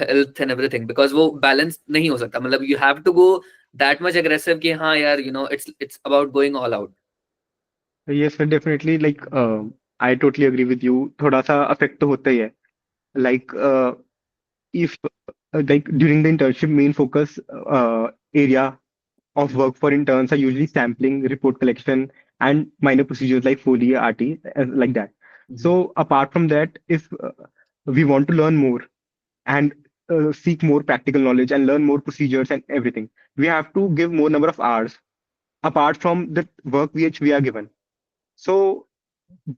health and everything, because वो बैलेंस नहीं हो सकता, मतलब you have to go that much aggressive कि हाँ यार, it's about going all out. Yes sir, definitely, like I totally agree with you. थोड़ा सा अफेक्ट तो होता ही है। Like if like during the internship, main focus area of work for interns are usually sampling, report collection, and minor procedures like Foley, RT, like that. So apart from that, if we want to learn more and seek more practical knowledge and learn more procedures and everything, we have to give more number of hours apart from the work which we are given. So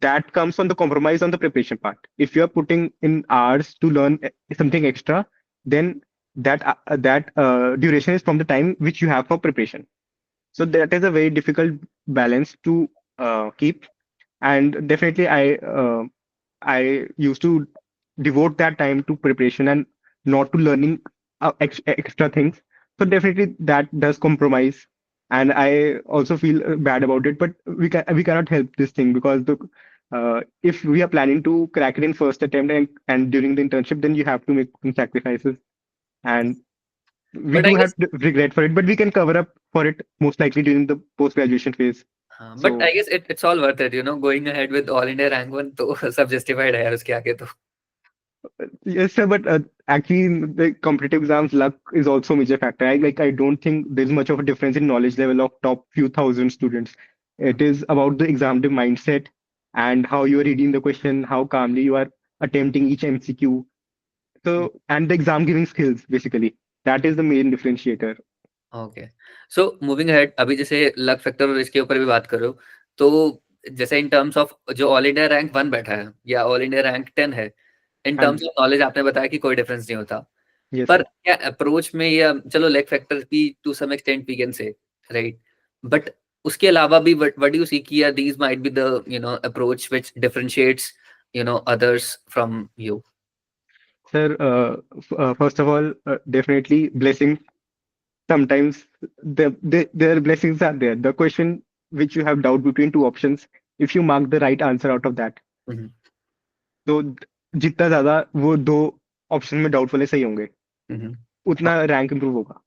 that comes on the compromise on the preparation part. If you're putting in hours to learn something extra, then that duration is from the time which you have for preparation. So that is a very difficult balance to keep. And definitely, I used to devote that time to preparation and not to learning extra things. So definitely that does compromise, and I also feel bad about it. But we cannot help this thing because the if we are planning to crack it in first attempt and during the internship, then you have to make some sacrifices, and we but I do guess, have regret for it. But we can cover up for it most likely during the post graduation phase. हाँ but So I guess it's all worth it, going ahead with all India rank one, तो सब justified है यार उसके आगे तो। yes, sir, but actually, in the competitive exams, luck is also a major factor. I don't think there's much of a difference in knowledge level of top few thousand students. It is about the examinative mindset and how you are reading the question, how calmly you are attempting each MCQ. So, and the exam giving skills, basically. That is the main differentiator. Okay, so moving ahead, अभी जैसे luck factor और इसके ऊपर भी बात करो, तो जैसे इन टर्म्स ऑफ जो ऑल इंडिया रैंक 1 बैठा है या ऑल इंडिया रैंक 10 है, इन हाँ टर्म्स जी, ऑफ नॉलेज आपने बताया कि कोई डिफरेंस नहीं होता, यस पर सर। क्या अप्रोच में, या चलो लक फैक्टर भी to some extent we can say, right, but उसके अलावा भी व्हाट डू यू सी कि these might be the approach which differentiates others from you? Sir, first of all, definitely blessings. Sometimes their blessings are there. The question which you have doubt between two options, if you mark the right answer out of that, तो जितना ज्यादा वो दो option में doubt वाले सही होंगे, उतना रैंक इंप्रूव होगा.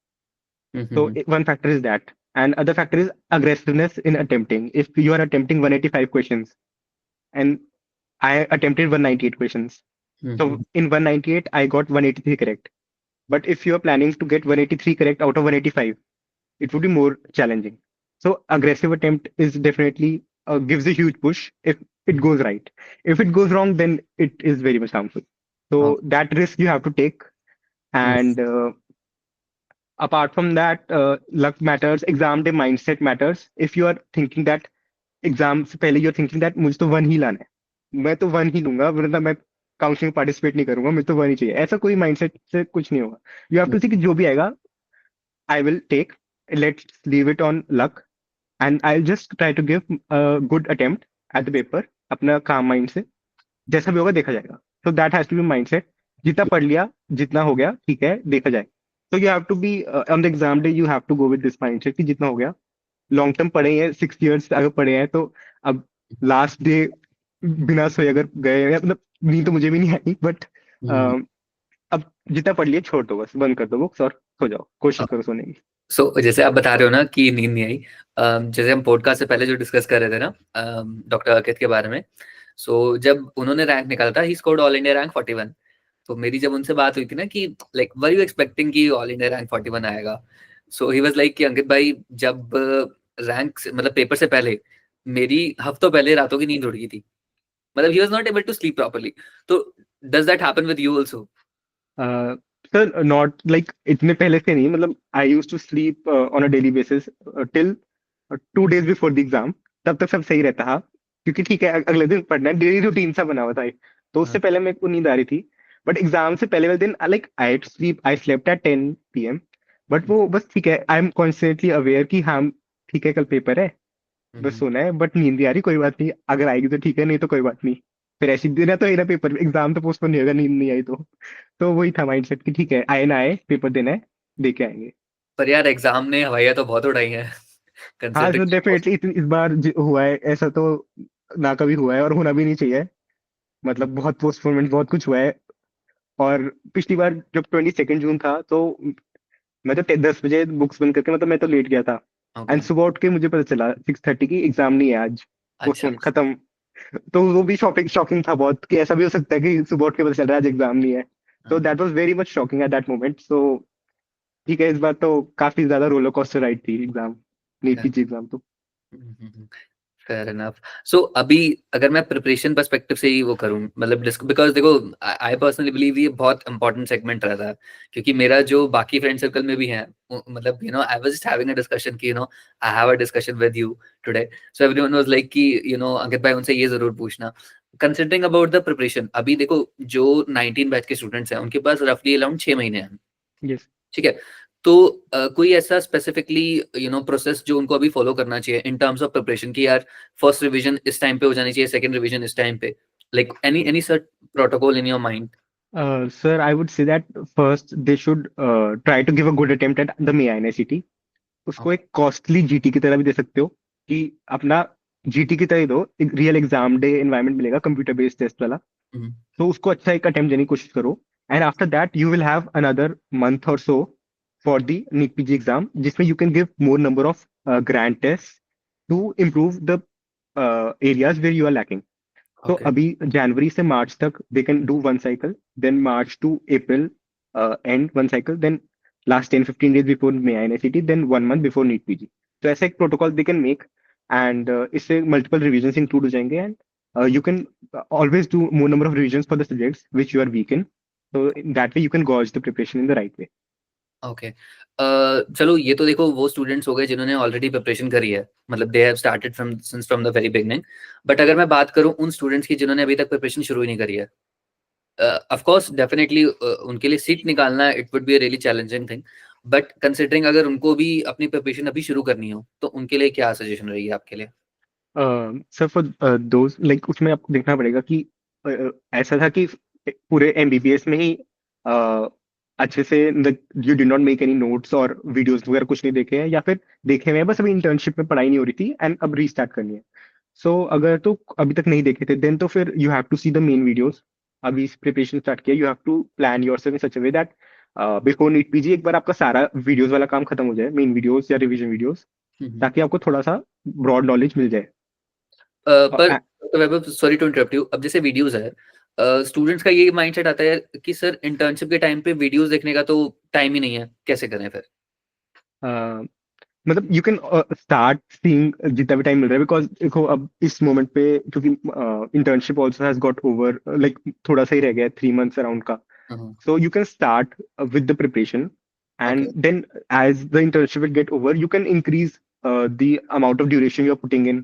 So one factor is that. And other factor is aggressiveness in attempting. If you are attempting 185 questions and I attempted 198 questions. So in 198, I got 183 correct. But if you are planning to get 183 correct out of 185, it would be more challenging. So aggressive attempt is definitely gives a huge push if it goes right. If it goes wrong, then it is very much harmful. So that risk you have to take. And apart from that, luck matters. Exam day mindset matters. If you are thinking that exam से पहले you're thinking that मुझे तो one ही लाना है, मैं तो one ही लूंगा, वरना मैं काउंसलिंग में पार्टिसिपेट नहीं करूंगा, मुझे तो वन ही चाहिए, ऐसा कोई माइंडसेट से कुछ नहीं होगा. यू हैव टू सी कि जो भी आएगा I will take, let's leave it on luck, and I just try to give good attempt at the paper, अपना काम माइंड से, जैसा भी होगा देखा जाएगा. So that has to be mindset. जितना पढ़ लिया, जितना हो गया ठीक है, देखा जाए. तो you have to be on the exam day, you have to go with this mindset कि जितना हो गया. लॉन्ग टर्म पढ़े हैं, 6 years अगर पढ़े हैं, तो अब लास्ट डे बिना सोए अगर गए हैं, मतलब नींद तो मुझे भी नहीं आई, बट अब जितना पढ़ लिए छोड़ दो, बस बंद कर दो बुक्स और सो जाओ, कोशिश करो सोने की. सो जैसे आप बता रहे हो ना कि नींद नहीं आई, जैसे हम पॉडकास्ट से पहले जो डिस्कस कर रहे थे ना डॉक्टर अंकित के बारे में, सो जब उन्होंने रैंक निकाला था, he scored all India rank 41, तो मेरी जब उनसे बात हुई थी ना कि लाइक वर यू एक्सपेक्टिंग कि ऑल इंडिया रैंक 41 आएगा, सो ही वाज लाइक कि अंकित भाई, जब रैंक मतलब पेपर से पहले मेरी हफ्तों पहले रातों की नींद उड़ गई थी, मतलब he was not able to sleep properly, तो does that happen with you also? Sir not like इतने पहले से नहीं, मतलब I use to sleep on a daily basis till 2 days before the exam. तब तक सब सही रहता था, क्योंकि ठीक है अगले दिन पढ़ना है, डेली रूटीन सा बना हुआ था. तो उससे पहले मेरे को नींद आ रही थी. बट एग्जाम से पहले वाले दिन like I slept at 10 p.m. But वो बस ठीक है, आई एम कॉन्स्टेंटली अवेयर कि हाँ ठीक है कल पेपर है, बस हम्म। सोना है, बट नींद नहीं आ रही, कोई बात नहीं, अगर आएगी तो ठीक है, नहीं तो कोई बात नहीं, फिर ऐसी दिन है तो ना पेपर एग्जाम तो पोस्टपोन नहीं होगा, नींद नहीं आई तो वही था माइंडसेट कि ठीक है आए ना आए पेपर देना है, दे के आएंगे। पर यार एग्जाम ने हवाइयाँ तो बहुत उड़ाई हैं हाँ तो कंसिडरिंग। डेफिनेटली इस बार हुआ है ऐसा तो, ना कभी हुआ है और होना भी नहीं चाहिए, मतलब बहुत पोस्टपोनमेंट बहुत कुछ हुआ है। और पिछली बार जब 22 जून था तो मैं तो 10 बजे बुक्स बंद करके, मतलब मैं तो लेट गया था, ओके। एंड सुबह उठ के मुझे पता चला 6:30 की एग्जाम नहीं है आज, अच्छा। पोस्टपोन खत्म। तो वो भी शॉकिंग शॉकिंग था बहुत कि ऐसा भी हो सकता है कि सुबह उठ के पता चल रहा है आज एग्जाम नहीं है। तो हाँ। That was very much shocking at that moment. So ठीक है, इस बार तो काफी ज्यादा रोलर कोस्टर राइड थी एग्जाम, नीट पीजी एग्जाम तो। Fair enough. सो अभी अगर मैं प्रिपरेशन पर्सपेक्टिव से ही वो करूं, मतलब बिकॉज देखो आई पर्सनली बिलीव ये बहुत इंपॉर्टेंट सेगमेंट रहता है, क्योंकि मेरा जो बाकी फ्रेंड सर्कल में भी है मतलब I was just having a discussion कि I have a discussion with you today. So everyone was like कि अंकित भाई उनसे ये जरूर पूछना, कंसिडरिंग अबाउट द प्रिपरेशन। अभी देखो जो 19 बैच के स्टूडेंट्स हैं उनके पास रफली अराउंड 6 महीने हैं, यस ठीक है। तो कोई ऐसा स्पेसिफिकली प्रोसेस जो उनको अभी फॉलो करना चाहिए इन टर्म्स ऑफ प्रिपरेशन कि यार फर्स्ट रिवीजन इस टाइम पे हो जानी चाहिए, सेकंड रिवीजन इस टाइम पे, like any sort protocol in your mind? Sir I would say that first they should try to give a good attempt at the INICET. उसको ओके। एक costly GT की तरह भी दे सकते हो कि अपना जीटी की तरह ही दो, एक रियल एग्जाम डे एनवायरनमेंट मिलेगा कंप्यूटर बेस्ड टेस्ट वाला, तो उसको अच्छा एक अटेम्प्ट देने की कोशिश करो। And after that you will have another month और so for the NEET PG exam, जिसमें you can give more number of grand test to improve the areas where you are lacking. तो okay. अभी जनवरी से मार्च तक they can do one cycle, then March to April and one cycle, then last 10-15 days before May I and then 1 month before NEET PG. तो ऐसा एक protocol they can make, and इससे मल्टीपल रिविजन इंक्लूड हो जाएंगे, and you can always do more number of revisions for the subjects which you are weak in. So in that way you can gauge the preparation in the right way. Okay. चलो ये तो देखो वो students हो गए जिन्होंने already preparation करी है, मतलब they have started from the very beginning. But अगर मैं बात करूं उन स्टूडेंट्स की जिन्होंने अभी तक प्रिपरेशन शुरू ही नहीं करी है, ऑफ कोर्स डेफिनेटली उनके लिए सीट निकालना it would be a really challenging thing, but considering अगर उनको भी अपनी प्रिपरेशन अभी शुरू करनी हो तो उनके लिए क्या सजेशन रहेगी आपके लिए? सर फॉर दोज लाइक उसमें आपको देखना पड़ेगा कि ऐसा था कि पूरे एमबीबीएस में ही अच्छे से you did not make any notes और वीडियोस वगैरह कुछ नहीं देखे हैं, या फिर देखे हुए हैं बस अभी इंटर्नशिप में पढ़ाई नहीं हो रही थी एंड अब रीस्टार्ट करनी है। सो अगर तो अभी तक नहीं देखे थे देन तो फिर you have to see the main videos. अभी प्रिपरेशन स्टार्ट किया, you have to plan yourself in such a way that before NEET PG एक बार आपका सारा वीडियोस वाला काम खत्म हो जाए, मेन वीडियोस या रिवीजन वीडियोस, हम्म। ताकि आपको थोड़ा सा ब्रॉड नॉलेज मिल जाए। पर वैभव सॉरी टू इंटरप्ट यू, अब जैसे वीडियोस है, स्टूडेंट्स का ये माइंडसेट आता है कि सर इंटर्नशिप के टाइम पे वीडियोस देखने का तो टाइम ही नहीं है, कैसे करें फिर? मतलब यू कैन स्टार्ट सीइंग जितना भी टाइम मिल रहा है, बिकॉज देखो अब इस मोमेंट पे क्योंकि internship also has got over, like थोड़ा सा ही रह गया 3 months अराउंड का। So you can start with the preparation, okay. and then as the internship will get over, you can increase the amount of duration you're putting in,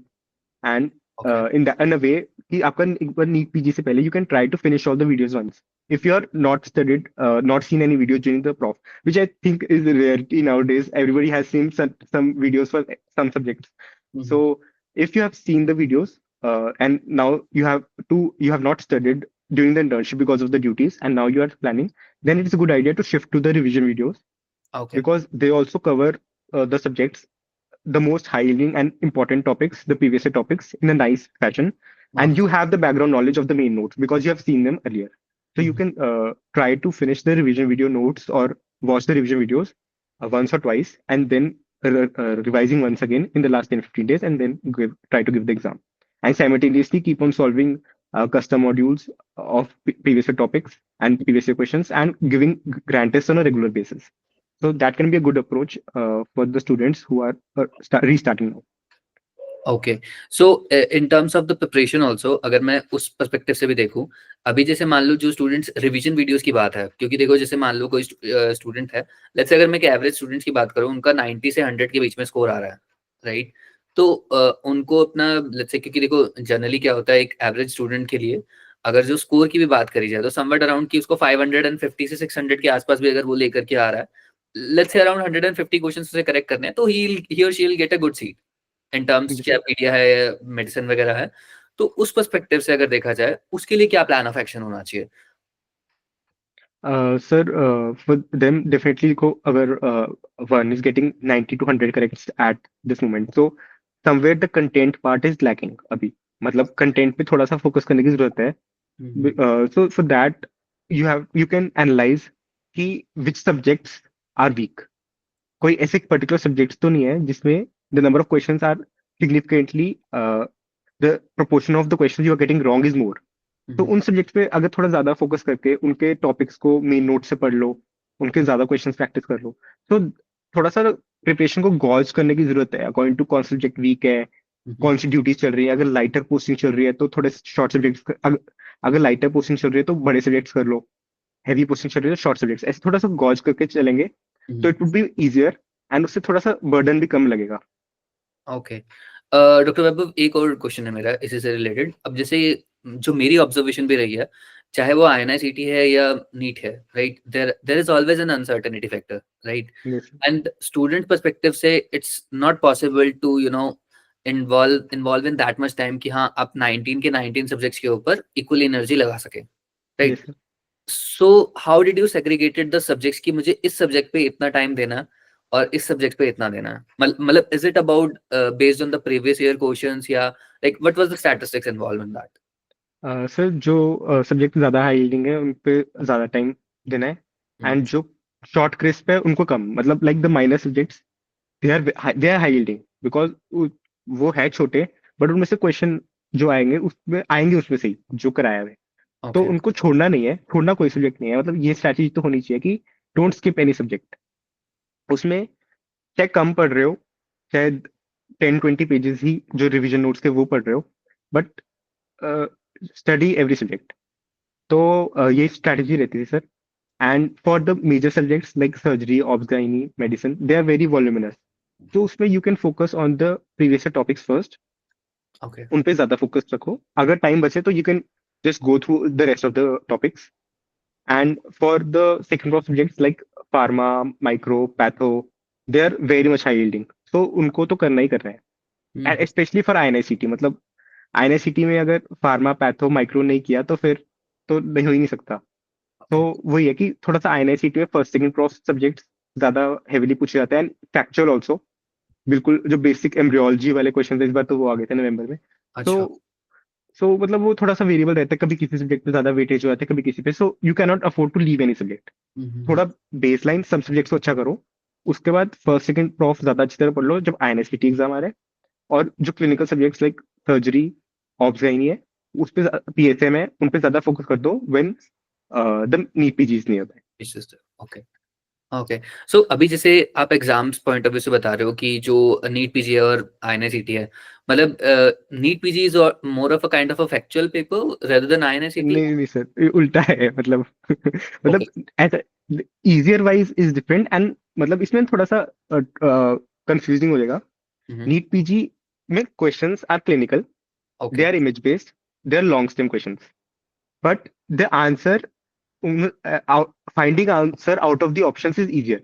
and okay. in a way कि आपका एक बार NEET PG से पहले you can try to finish all the videos once. If you are not studied, not seen any videos during the prof, which I think is a rarity nowadays. Everybody has seen some videos for some subjects. So if you have seen the videos, and now you have not studied during the internship because of the duties, and now you are planning, then it's a good idea to shift to the revision videos, okay. because they also cover the subjects, the most highly and important topics, the previous year topics, in a nice fashion, and you have the background knowledge of the main notes because you have seen them earlier. So you can try to finish the revision video notes or watch the revision videos once or twice, and then revising once again in the last 10-15 days, and then try to give the exam. And simultaneously keep on solving custom modules of previous year topics and previous year questions, and giving grant tests on a regular basis. So that can be a good approach for the students who are restarting now. Okay. So in terms of the preparation also अगर मैं उस perspective से भी देखूं, अभी जैसे मान लो जो स्टूडेंट्स रिवीजन वीडियोस की बात है, क्योंकि देखो जैसे मान लो कोई स्टूडेंट है, लेट्स से अगर मैं एक एवरेज स्टूडेंट्स की बात करूं, उनका 90 से 100 के बीच में स्कोर आ रहा है, राइट? तो उनको अपना लेट्स से, क्योंकि देखो जनरली क्या होता है एक एवरेज स्टूडेंट के लिए अगर जो स्कोर की भी बात करी जाए तो समवेट अराउंड की उसको 550 से 600 के आसपास भी अगर वो लेकर के आ रहा है, लेट्स से अराउंड 150 क्वेश्चंस उसे करेक्ट करने हैं, तो ही और she will get a good seat in terms, जी क्या पीडिया है, मेडिसिन वगैरह है। तो उस पर्सपेक्टिव से अगर देखा जाए, उसके लिए क्या प्लान ऑफ एक्शन होना चाहिए? सर, for them definitely को अगर one is getting 90 to 100 corrects at this moment, so somewhere the content part is lacking अभी, मतलब कंटेंट पे थोड़ा सा फोकस करने की जरूरत है. So for that you can analyze कि which subjects are weak. कोई ऐसे पर्टिकुलर सब्जेक्ट्स तो नहीं है जिसमें the number of questions are significantly, the proportion of the questions you are getting wrong is more. तो उन सब्जेक्ट्स पे अगर थोड़ा ज्यादा फोकस करके उनके टॉपिक्स को मेन नोट से पढ़ लो, उनके ज्यादा क्वेश्चंस प्रैक्टिस कर लो, तो थोड़ा सा प्रिपरेशन को गॉज करने की जरूरत है अकॉर्डिंग टू कौन सा सब्जेक्ट वीक है, कौन सी ड्यूटीज चल रही है. अगर लाइटर पोस्टिंग चल रही है तो थोड़े शॉर्ट सब्जेक्ट्स, अगर लाइटर पोस्टिंग चल रही है तो बड़े सब्जेक्ट्स कर लो, हैवी पोस्टिंग चल रही है तो शॉर्ट सब्जेक्ट्स. ऐसे थोड़ा सा गॉज करके चलेंगे तो it would be easier, and उससे थोड़ा सा बर्डन भी कम लगेगा. ओके, डॉक्टर वैभव, एक और क्वेश्चन है मेरा इसी से रिलेटेड। अब जैसे जो मेरी ऑब्जर्वेशन भी रही है, चाहे वो आईएनआईसीटी है या नीट है, right, there is always an uncertainty factor, right? Yes. And student perspective से it's not possible to involve in that much time कि हाँ आप 19 के 19 सब्जेक्ट्स के ऊपर इक्वली एनर्जी लगा सके, Yes, right? sir. So how did you segregated the subjects की मुझे इस सब्जेक्ट पे इतना टाइम देना है और इस सब्जेक्ट पे इतना देना है? मतलब is it about based on the previous year questions, या like what was the statistics involve in that? Sir, जो सब्जेक्ट ज्यादा हाई यील्डिंग है उन पे ज्यादा टाइम देना है, एंड जो शॉर्ट क्रिस्प है उनको कम. मतलब like the minor subjects, they are high yielding because वो है छोटे, बट उनमें से क्वेश्चन जो आएंगे उसमें से ही जो कराया है. तो ओके, उनको छोड़ना नहीं है, छोड़ना कोई सब्जेक्ट नहीं है. मतलब ये स्ट्रैटेजी तो होनी चाहिए कि डोंट स्किप एनी सब्जेक्ट. उसमें चाहे कम पढ़ रहे हो, चाहे 10-20 पेजेस ही जो रिवीजन नोट्स के वो पढ़ रहे हो, बट स्टडी एवरी सब्जेक्ट. तो ये स्ट्रैटेजी रहती है sir. And for the major subjects like surgery, obs, gynae, medicine, they are very voluminous. तो उसमें you can focus on the previous topics first, okay, उन पे ज्यादा फोकस रखो. अगर टाइम बचे तो you can just go through the rest of the topics. And for the second of subjects like pharma, micro, patho, they are very much high yielding, तो उनको तो करना ही करना है. एंड स्पेशली फॉर आईएनआईसीटी, मतलब INICET में अगर pharma, patho, micro नहीं किया तो फिर तो नहीं हो ही नहीं सकता. तो ओके, वही है कि थोड़ा सा आईएनआईसीटी में फर्स्ट सेकंड प्रॉफ सब्जेक्ट ज्यादा हेवीली पूछे जाते हैं, एंड फैक्चुअल ऑल्सो. बिल्कुल जो बेसिक एम्ब्रियोलॉजी वाले क्वेश्चन थे इस बार तो वो आ गए थे नवंबर में. तो अच्छा, मतलब वो थोड़ा सा वेरिएबल रहता है, कभी किसी सब्जेक्ट पे ज्यादा वेटेज हो जाता है, कभी किसी पे. So you can not afford to leave any subject. थोड़ा बेसलाइन सब सब्जेक्ट्स को अच्छा करो, उसके बाद फर्स्ट सेकंड प्रॉफ ज्यादा अच्छी तरह पढ़ लो जब आईएनएसटी एग्जाम आ रहा है. और जो clinical subjects like surgery, obs, gynae है, उस पे पीएसएम है, उन पे ज्यादा फोकस कर दो व्हेन द नीट पीजीज नहीं होता है. Okay, okay. सो अभी जैसे आप एग्जाम्स पॉइंट ऑफ व्यू से बता रहे हो कि जो नीट पीजी है और आईएनआईसीटी है, मतलब NEET PG is more of a kind of a factual paper rather than INICT? नहीं नहीं सर, ये उल्टा है. मतलब ओके, मतलब ऐसा, easier wise is different. And मतलब इसमें थोड़ा सा कंफ्यूजिंग हो जाएगा. नीट पीजी में questions are clinical, they okay, are image based, they are long stem questions, but the answer, finding answer out of the options is easier.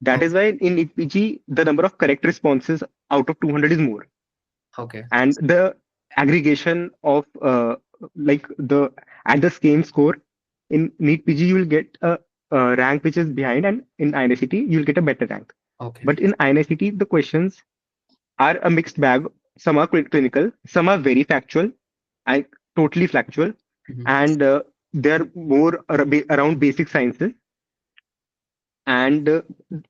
That is why in NEET PG the number of correct responses out of 200 is more, okay, and the aggregation of like the at the same score in NEET PG you will get a rank which is behind, and in INICT you will get a better rank. Okay, But in INICT the questions are a mixed bag. Some are clinical, some are very factual and totally factual, and they're more around basic sciences. And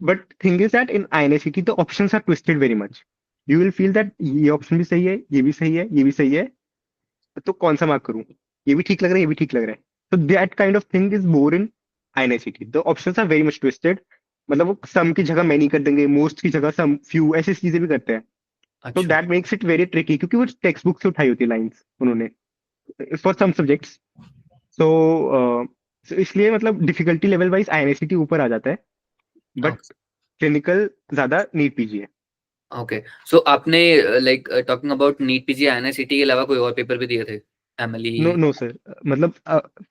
but thing is that in INICT the options are twisted very much. You will feel that ये option भी सही है, ये भी सही है, ये भी सही है, तो कौन सा मार्क करूं? ये भी ठीक लग रहा है, ये भी ठीक लग रहा है. तो that kind of thing is more in INICT. The options are very much twisted. मतलब वो सम की जगह मैनी कर देंगे, मोस्ट की जगह सम, फ्यू, ऐसी चीजें भी करते हैं. तो अच्छा, that makes it very tricky, क्योंकि वो टेक्स्ट बुक से उठाई होती है लाइंस उन्होंने फॉर सम सब्जेक्ट्स. सो इसलिए मतलब डिफिकल्टी लेवल वाइज INICT ऊपर आ जाता है, बट ओके, क्लिनिकल ज्यादा नीट पीजी है. ओके। सो आपने like talking about NEET PG INICT के अलावा कोई और पेपर भी दिए थे? No, Emily? no, sir. Matlab,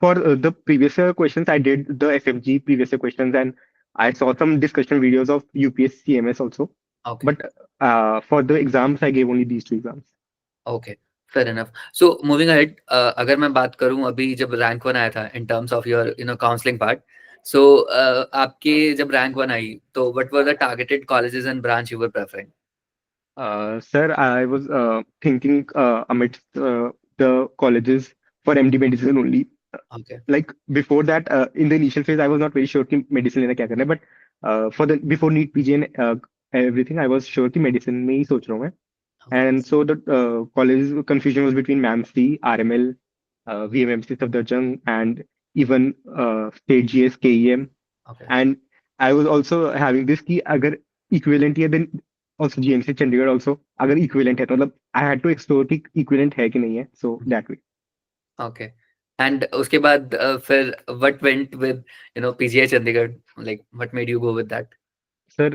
for the previous questions, I did the FMG previous year questions, and I saw some discussion videos of UPS CMS also. Okay. But for the exams, I gave only these two exams. Okay, fair enough. So moving ahead, अगर मैं बात करूं अभी जब rank one आया था in terms of your counselling part, so आपके जब रैंक वन आई तो what were the targeted colleges and branch you were preferring? Sir, I was thinking amidst the colleges for MD medicine only. Okay. Like before that, in the initial phase, I was not very sure कि medicine लेना क्या करना है, but for the before NEET PG and everything, I was sure कि medicine में ही सोच रहा हूँ मैं. Okay. And so the college confusion was between MAMC, RML, VMMC Safdarjung, and even State GS, KEM. Okay. And I was also having this कि अगर equivalent है then also GMC Chandigarh also अगर equivalent है तो मतलब I had to explore कि equivalent है कि नहीं है, so that way. Okay. And उसके बाद फिर what went with PGI Chandigarh, like what made you go with that? Sir,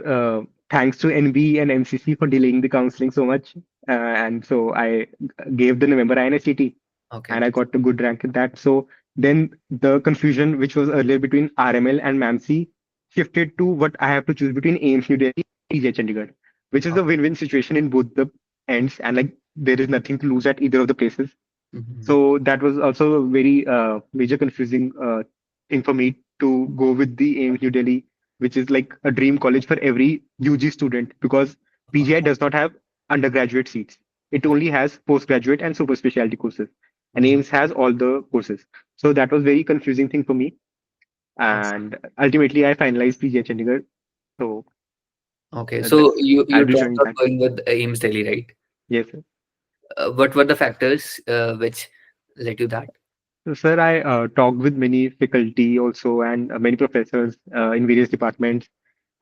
thanks to NB and MCC for delaying the counseling so much. And so I gave the November INSTT okay. and I got a good rank in that. So then the confusion, which was earlier between RML and MAMC, shifted to what I have to choose between AIMS New Delhi and PJ Chandigarh, which is a win-win situation in both the ends. And like there is nothing to lose at either of the places. So that was also a very major confusing thing for me to go with the AIMS New Delhi, which is like a dream college for every UG student because PGI does not have undergraduate seats. It only has postgraduate and super specialty courses, and AIMS has all the courses. So that was very confusing thing for me. And ultimately, I finalized PGI Chandigarh. So okay, so that's you I'll be dropped joining out that. going with AIMS Delhi, right? Yes, sir. What were the factors which led to that? So, sir, I talked with many faculty also and many professors in various departments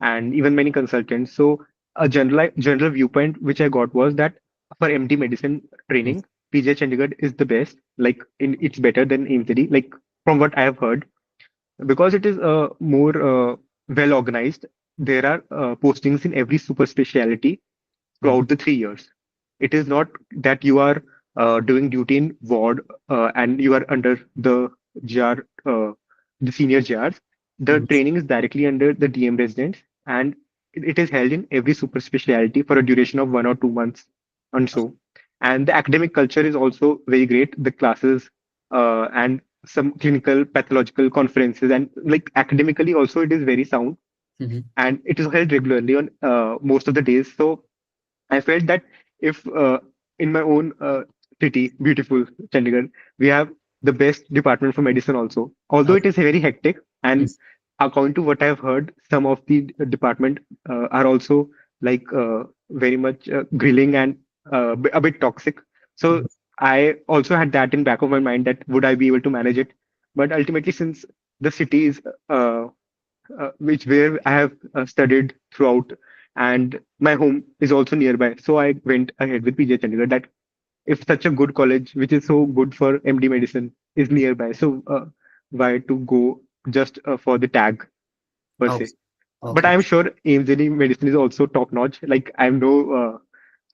and even many consultants. So a general viewpoint which I got was that for MD medicine Mm. training, PJ Chandigarh is the best. Like it's better than AIMSD. Like from what I have heard, because it is more well organized. There are postings in every super specialty Mhm. throughout the 3 years. It is not that you are doing duty in ward and you are under the GR, the senior GRs. The Mhm. training is directly under the DM residents and it is held in every super specialty for a duration of 1 or 2 months and so. And the academic culture is also very great. The classes and some clinical pathological conferences and like academically also it is very sound Mhm. and it is held regularly on most of the days. So I felt that if in my own city, beautiful Chandigarh, we have the best department for medicine also. Although it Okay. is very hectic, Mm. and according to what I've heard, some of the department are also like very much grilling and a bit toxic. So Mhm. I also had that in back of my mind that would I be able to manage it? But ultimately, since the city is which where I have studied throughout, and my home is also nearby. So I went ahead with PJ Chandigarh. That if such a good college, which is so good for MD medicine, is nearby, so why to go just for the tag per Okay. se? But Okay. I'm sure AIMS medicine is also top notch. Like I'm no,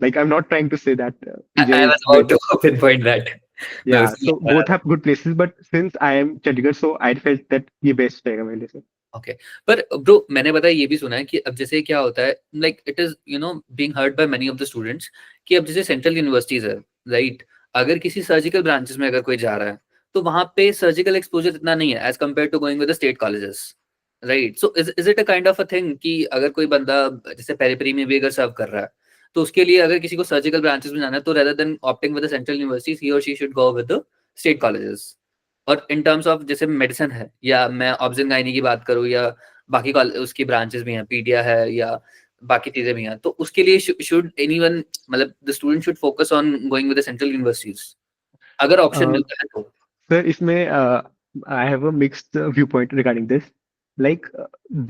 like I'm not trying to say that PJ I is was about better. to pinpoint that. मैं Yeah, उसी so both have good places, but since I am Chandigarh, so I felt that ये best रहेगा मेरे लिए. Okay. पर bro मैंने पता है ये भी सुना है कि अब जैसे क्या होता है, like it is being heard by many of the students कि अब जैसे सेंट्रल यूनिवर्सिटीज है, राइट? अगर किसी सर्जिकल ब्रांचेस में अगर कोई जा रहा है तो वहां पे सर्जिकल एक्सपोजर इतना नहीं है as compare to going with the state colleges, right? So is it a kind of a thing कि अगर कोई बंदा जैसे पेरिफेरी में भी अगर सर्व कर रहा है तो उसके लिए अगर किसी को सर्जिकल ब्रांचेस में जाना है तो rather than opting with the central universities ही और she should go with the state colleges? और इन टर्म्स ऑफ जैसे मेडिसिन है या मैं ऑब्जन गायनी की बात करूँ या बाकी उसकी ब्रांचेस भी हैं, पीडिया है या बाकी चीजें भी हैं, तो उसके लिए शुड एनीवन, मतलब the student should focus on going with the central universities अगर ऑप्शन Uh, मिलता है तो? सर इसमें I have a mixed view point regarding this like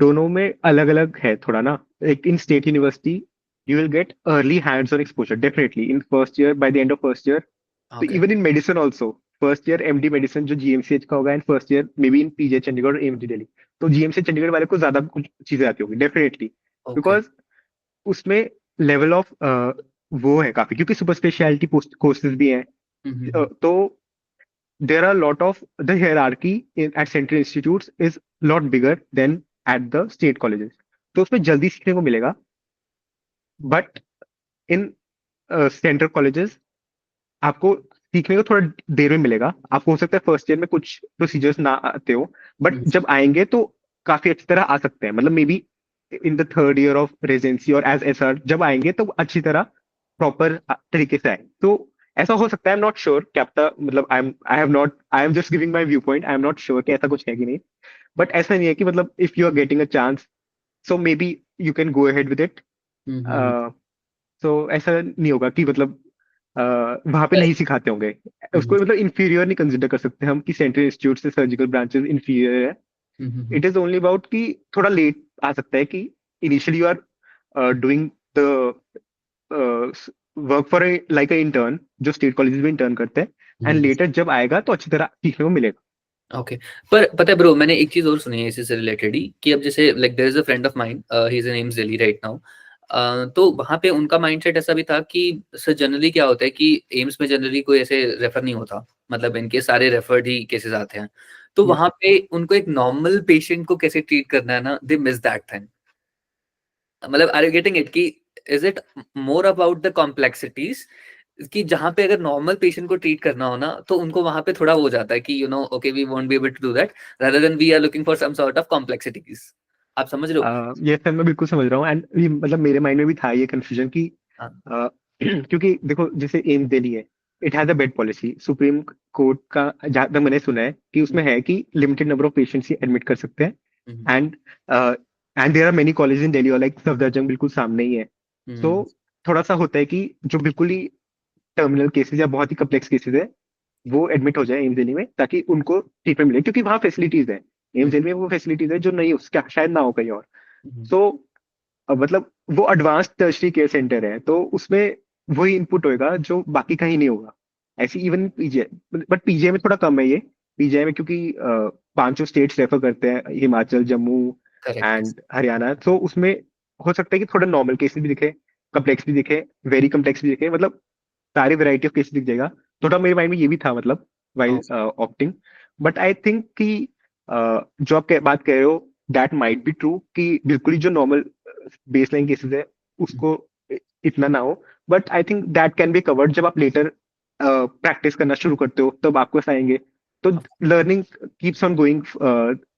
दोनों में अलग अलग है थोड़ा ना एक in state university you will get early hands on exposure definitely in first year by the end of first year तो okay. Even in medicine also first year MD medicine जो जीएमसीएच का होगा and first year may be in PGI Chandigarh और MD Delhi तो GMC Chandigarh वाले को ज्यादा कुछ चीजें आती होगी डेफिनेटली ओके। बिकॉज उसमें लेवल ऑफ वो है काफी क्योंकि सुपर स्पेशलिटी कोर्सेज भी हैं तो there are a lot of the hierarchy at central institutes is lot bigger than at the state colleges. तो उसमें जल्दी सीखने को मिलेगा, बट इन सेंट्रल कॉलेजेस आपको सीखने को थोड़ा देर में मिलेगा। आपको हो सकता है फर्स्ट ईयर में कुछ प्रोसीजर्स ना आते हो, बट जब आएंगे तो काफी अच्छी तरह आ सकते हैं। मतलब मे be in the third year of residency और एज एसआर जब आएंगे तो अच्छी तरह प्रॉपर तरीके से आए। तो ऐसा हो सकता है, आई एम नॉट श्योर क्या पता, मतलब I am just giving my view point, I am not sure कि ऐसा कुछ है कि नहीं। बट ऐसा नहीं है कि मतलब if you are getting a chance so may be you can go ahead with it. Hmm. तो ऐसा नहीं होगा कि मतलब वहां पे नहीं सिखाते होंगे। उसको मतलब इंफीरियर नहीं कंसिडर कर सकते हम कि सेंट्रल इंस्टीट्यूट से सर्जिकल ब्रांचेस इंफीरियर है। इट इज ओनली अबाउट कि थोड़ा लेट आ सकता है कि initially you are doing the work for like a intern, जो स्टेट कॉलेजेस में इंटर्न करते हैं, एंड लेटर जब आएगा तो अच्छी तरह सीखने को मिलेगा। ओके। पर पता है ब्रो, मैंने एक चीज और सुनी है इसी से रिलेटेड ही, कि अब जैसे like there is a friend of mine, he is in AIIMS Delhi right now. तो वहां पे उनका माइंडसेट ऐसा भी था कि सर जनरली क्या होता है कि एम्स में जनरली कोई ऐसे रेफर नहीं होता, मतलब इनके सारे रेफर्ड ही केसेस आते हैं। तो वहां पे उनको एक नॉर्मल पेशेंट को कैसे ट्रीट करना है ना, दे मिस दैट थिंग। मतलब आर यू गेटिंग इट, कि is it more about the complexities, कि जहां पे अगर नॉर्मल पेशेंट को ट्रीट करना हो ना, तो उनको वहां पे थोड़ा हो जाता है कि you know okay we won't be able to do that, rather than we are looking for some sort of complexities. आप समझ रहे हो? ये सर मैं बिल्कुल समझ रहा हूँ, एंड मतलब मेरे माइंड में भी था ये कंफ्यूजन कि हाँ। क्योंकि देखो जैसे एम्स दिल्ली है, it has a bed policy. Supreme court का जहां तक मैंने सुना है कि उसमें है कि लिमिटेड नंबर ऑफ पेशेंट्स ही एडमिट कर सकते हैं। Hmm. And and there are many college in Delhi, और लाइक सफदरजंग बिल्कुल सामने ही है। तो हम्म। थोड़ा सा होता है कि जो बिल्कुल ही टर्मिनल केसेस या बहुत ही कम्प्लेक्स केसेस है वो एडमिट हो जाए एम्स दिल्ली में, ताकि उनको ट्रीटमेंट मिले, क्योंकि वहाँ फैसिलिटीज है। एम्स हम्म। दिल्ली में वो फैसिलिटीज है जो नहीं उसका शायद ना हो कहीं और। हम्म। सो मतलब वो एडवांस टर्शरी केयर सेंटर है, तो उसमें वही इनपुट होएगा जो बाकी कहीं नहीं होगा। ऐसी इवन पीजीआई, बट पीजीआई में थोड़ा कम है ये। पीजीआई में क्योंकि पांचों स्टेट्स रेफर करते हैं, हिमाचल, जम्मू करेक्ट। एंड हरियाणा, तो उसमें हो सकता है कि थोड़ा नॉर्मल केसेस भी दिखे, कम्प्लेक्स भी दिखे, वेरी कम्प्लेक्स भी दिखे, मतलब सारी वैरायटी ऑफ केसेस दिख जाएगा। थोड़ा मेरे माइंड में ये भी था, मतलब while opting. But I think कि जो आप बात कह रहे हो दैट माइट बी ट्रू, कि बिल्कुल ही जो नॉर्मल बेसलाइन केसेस है उसको इतना ना हो। But I think that can be covered जब आप लेटर प्रैक्टिस करना शुरू करते हो, तब आपको आएंगे। तो learning keeps on going,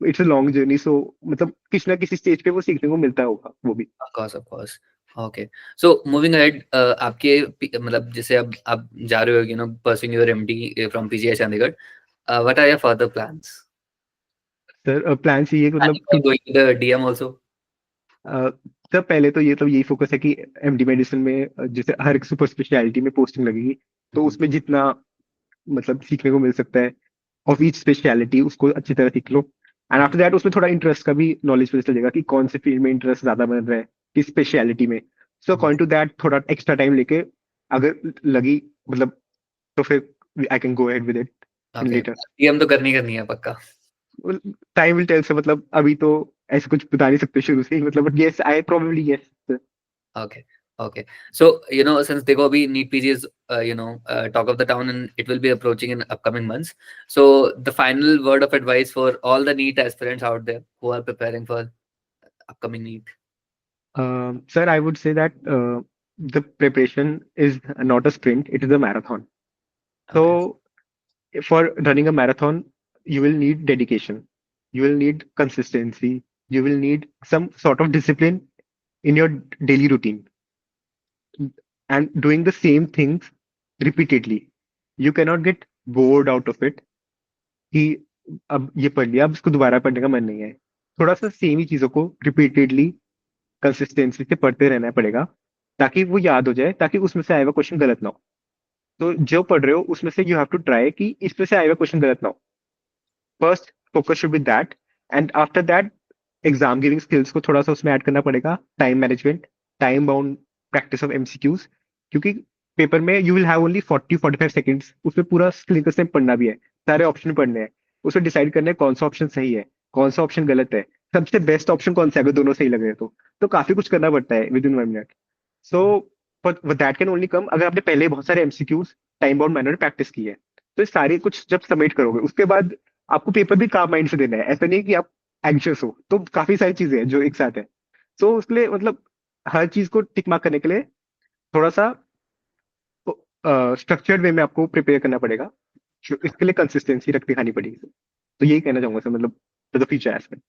it's a long journey. So मतलब किसी ना किसी स्टेज पे वो सीखने को मिलता होगा वो भी। Of course, of course. Okay. So moving ahead, आपके मतलब जैसे अब आप जा रहे हो you know pursuing your MD from PGI Chandigarh, what are your further plans? Sir plan चाहिए कि मतलब planning for going to the DM also? Uh, sir पहले तो ये तो यही फोकस है कि एमडी मेडिसिन में जैसे हर एक सुपर स्पेशलिटी में पोस्टिंग लगेगी, तो उसमें जितना मतलब सीखने को मिल सकता है ऑफ ईच स्पेशलिटी उसको अच्छी तरह सीख लो। एंड आफ्टर दैट उसमें थोड़ा इंटरेस्ट का भी नॉलेज पता चलेगा कि कौन से फील्ड में इंटरेस्ट ज्यादा बन रहा है, किस स्पेशलिटी में। सो अकॉर्डिंग टू दैट थोड़ा एक्स्ट्रा टाइम लेके अगर लगी मतलब, तो फिर I can go ahead with it in okay, later. DM तो करनी करनी है पक्का। टाइम विल टेल से, मतलब अभी तो ऐसे कुछ बता नहीं सकते शुरू से ही, मतलब but yes I probably yes. Okay. Okay. So, you know, since देखो अभी NEET PG is, you know, talk of the town and it will be approaching in upcoming months. So, the final word of advice for all the NEET aspirants out there who are preparing for upcoming NEET. Sir, I would say that the preparation is not a sprint, it is a marathon. Okay. So, for running a marathon, you will need dedication, you will need consistency, you will need some sort of discipline in your daily routine, and doing the same things repeatedly. You cannot get bored out of it कि अब ये पढ़ लिया, अब इसको दोबारा पढ़ने का मन नहीं है। थोड़ा सा सेम ही चीजों को रिपीटेडली कंसिस्टेंसी से पढ़ते रहना पड़ेगा, ताकि वो याद हो जाए, ताकि उसमें से आया हुआ क्वेश्चन गलत ना हो। तो जो पढ़ रहे हो उसमें से यू हैव टू ट्राई कि इसमें से आया हुआ क्वेश्चन गलत ना हो। First focus should be that, and after that exam giving skills को थोड़ा सा उसमें ऐड करना पड़ेगा, time management, time bound practice of MCQs. क्योंकि पेपर में you will have only 40-45 seconds, उसमें पूरा सिलेबस में पढ़ना भी है, सारे ऑप्शन पढ़ने हैं, उसमें डिसाइड करना है कौन सा ऑप्शन सही है, कौन सा ऑप्शन गलत है, सबसे बेस्ट ऑप्शन कौन सा है अगर दोनों सही लग रहे हैं तो काफी कुछ करना पड़ता है with in 1 minute. So that can only come अगर आपने पहले बहुत सारे एमसीक्यूज टाइम बाउंड मैनर में प्रैक्टिस की है। तो ये सारे कुछ जब सबमिट करोगे उसके बाद आपको पेपर भी काम माइंड से देना है, ऐसा नहीं कि आप एंग्शियस हो, तो काफी सारी चीजें हैं जो एक साथ है। तो उसके लिए मतलब हर चीज को टिक मार्क करने के लिए थोड़ा सा स्ट्रक्चर्ड वे में आपको प्रिपेयर करना पड़ेगा, इसके लिए कंसिस्टेंसी रख दिखानी पड़ेगी। तो यही कहना चाहूंगा सर, मतलब to the future aspect.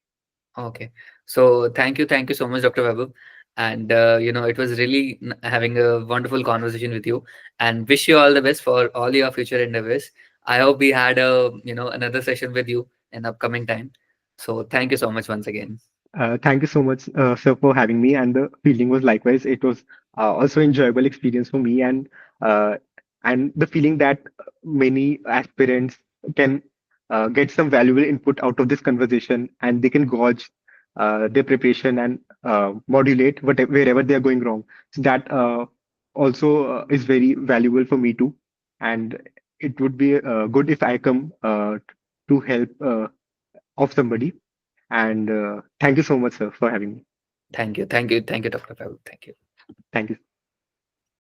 Okay. So thank you so much, Dr. Vaibhav. And it was really having a wonderful conversation with you. And wish you all the best for all your future endeavors. I hope we had a another session with you in upcoming time. So thank you so much once again. Thank you so much, sir, for having me. And the feeling was likewise. It was also enjoyable experience for me, uh, and the feeling that many aspirants can get some valuable input out of this conversation, and they can gauge their preparation and modulate whatever wherever they are going wrong. So that also is very valuable for me too, and it would be good if I come to help of somebody. And thank you so much, sir, for having me. Thank you, Dr. Vaibhav. Thank you. Thank you.